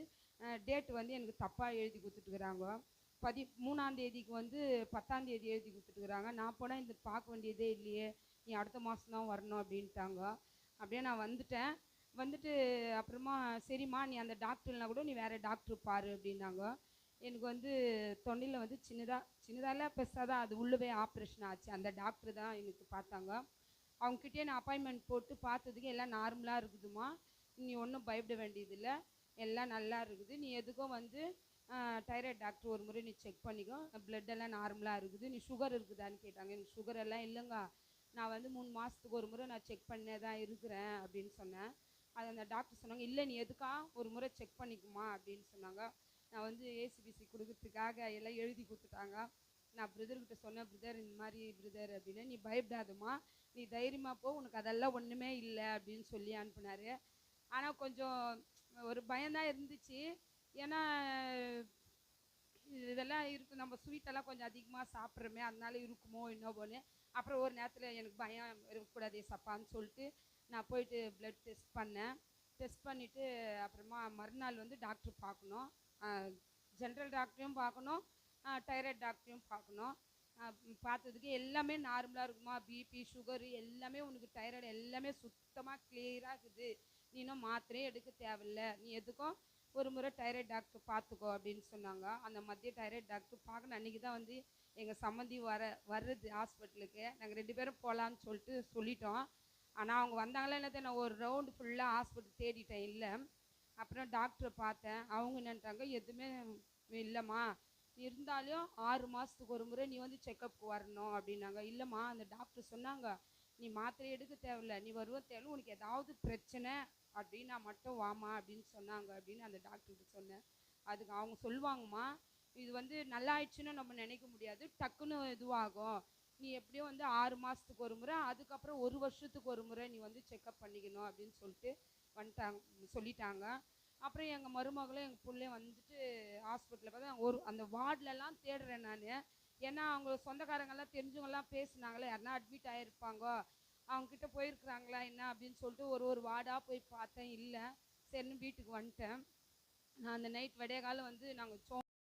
டேட் வந்து எனக்கு தப்பாக எழுதி கொடுத்துட்டுருக்குறாங்க. 13ஆம் தேதிக்கு வந்து 10ஆம் தேதி எழுதி கொடுத்துட்டுருக்குறாங்க. நான் போனால் இந்த பார்க்க வேண்டியதே இல்லையே, நீ அடுத்த மாதம் தான் வரணும் அப்படின்ட்டாங்க. அப்படியே நான் வந்துட்டு அப்புறமா சரிம்மா நீ அந்த டாக்டர் இல்லைனா கூட நீ வேறு டாக்டர் பாரு அப்படின்னாங்க. எனக்கு வந்து தொண்டையில் வந்து சின்னதால பெருசாக தான் அது உள்ளவே ஆப்ரேஷன் ஆச்சு. அந்த டாக்டர் தான் எனக்கு பார்த்தாங்க. அவங்கக்கிட்டே நான் அப்பாயின்மெண்ட் போட்டு பார்த்ததுக்கு எல்லாம் நார்மலாக இருக்குதுமா, நீ ஒன்றும் பயப்பட வேண்டியதில்லை, எல்லாம் நல்லா இருக்குது, நீ எதுக்கும் வந்து தைராய்டு டாக்டர் ஒரு முறை நீ செக் பண்ணிக்கோ, blood எல்லாம் நார்மலாக இருக்குது, நீ சுகர் இருக்குதான்னு கேட்டாங்க. எனக்கு சுகர் எல்லாம் இல்லைங்க, நான் வந்து 3 மாதத்துக்கு ஒரு முறை நான் செக் பண்ணே தான் இருக்கிறேன் அப்படின்னு சொன்னேன். அது அந்த டாக்டர் சொன்னாங்க, இல்லை நீ எதுக்கா ஒரு முறை செக் பண்ணிக்குமா அப்படின்னு சொன்னாங்க. நான் வந்து ஏசிபிசி கொடுக்கறதுக்காக எல்லாம் எழுதி கொடுத்துட்டாங்க. நான் பிரதர்கிட்ட சொன்னேன், பிரதர் இந்த மாதிரி பிரதர் அப்படின்னு, நீ பயப்படாதம்மா, நீ தைரியமாக போ, உனக்கு அதெல்லாம் ஒன்றுமே இல்லை அப்படின்னு சொல்லி அனுப்புனார். ஆனால் கொஞ்சம் ஒரு பயம்தான் இருந்துச்சு. ஏன்னா இதெல்லாம் இருக்குது, நம்ம ஸ்வீட்டெல்லாம் கொஞ்சம் அதிகமாக சாப்பிட்றோமே, அதனால இருக்குமோ என்னவோன்னு. அப்புறம் ஒரு நேரத்தில் எனக்கு பயம் இருக்கக்கூடாது சப்பான்னு சொல்லிட்டு நான் போயிட்டு ப்ளட் டெஸ்ட் பண்ணேன். டெஸ்ட் பண்ணிவிட்டு அப்புறமா மறுநாள் வந்து டாக்டர் பார்க்கணும், ஜென்ரல் டாக்டரையும் பார்க்கணும், தைராய்டு டாக்டரையும் பார்க்கணும். பார்த்ததுக்கு எல்லாமே நார்மலாக இருக்குமா, பிபி சுகரு எல்லாமே உனக்கு தைராய்டு எல்லாமே சுத்தமாக கிளியராக இருக்குது, நீ இன்னும் மாத்திரையே எடுக்க தேவையில்ல, நீ எதுக்கும் ஒரு முறை தைராய்டு டாக்டர் பார்த்துக்கோ அப்படின்னு சொன்னாங்க. அந்த மத்திய தைராய்டு டாக்டர் பார்க்கணும் அன்றைக்கி தான் வந்து எங்கள் சம்மந்தி வர்றது ஹாஸ்பிட்டலுக்கு. நாங்கள் 2 பேரும் போகலான்னு சொல்லிட்டோம். ஆனால் அவங்க வந்தாங்களா என்ன, நான் ஒரு ரவுண்டு ஃபுல்லாக ஹாஸ்பிட்டல் தேடிட்டேன், இல்லை. அப்புறம் டாக்டரை பார்த்தேன். அவங்க என்னன்ட்டாங்க, எதுவுமே இல்லைம்மா, இருந்தாலும் 6 மாதத்துக்கு ஒரு முறை நீ வந்து செக்கப்புக்கு வரணும் அப்படின்னாங்க. இல்லைம்மா, அந்த டாக்டர் சொன்னாங்க, நீ மாத்திரை எடுக்க தேவையில்ல, நீ வருவ தேவை, உனக்கு ஏதாவது பிரச்சனை அப்படின்னா மட்டும் வாமா அப்படின்னு சொன்னாங்க அப்படின்னு அந்த டாக்டர்கிட்ட சொன்னேன். அதுக்கு அவங்க சொல்லுவாங்கம்மா, இது வந்து நல்லா ஆயிடுச்சுன்னு நம்ம நினைக்க முடியாது, டக்குன்னு இதுவாகும், நீ எப்படியும் வந்து 6 மாதத்துக்கு ஒரு முறை, அதுக்கப்புறம் 1 வருஷத்துக்கு ஒரு முறை நீ வந்து செக்கப் பண்ணிக்கணும் அப்படின்னு சொல்லிட்டாங்க. அப்புறம் எங்கள் மருமகளும் எங்கள் பிள்ளையும் வந்துட்டு ஹாஸ்பிட்டலில் பார்த்தா அந்த வார்டிலலாம் தேடுறேன் நான். ஏன்னா அவங்க சொந்தக்காரங்கெல்லாம் தெரிஞ்சவங்கெல்லாம் பேசுனாங்களே, யாருன்னா அட்மிட் ஆகிருப்பாங்க, அவங்கக்கிட்ட போயிருக்கிறாங்களா என்ன அப்படின்னு சொல்லிட்டு ஒரு வார்டாக போய் பார்த்தேன், இல்லை. சரின்னு வீட்டுக்கு வந்துட்டேன். நான் அந்த நைட் விடிய காலம் வந்து நாங்கள்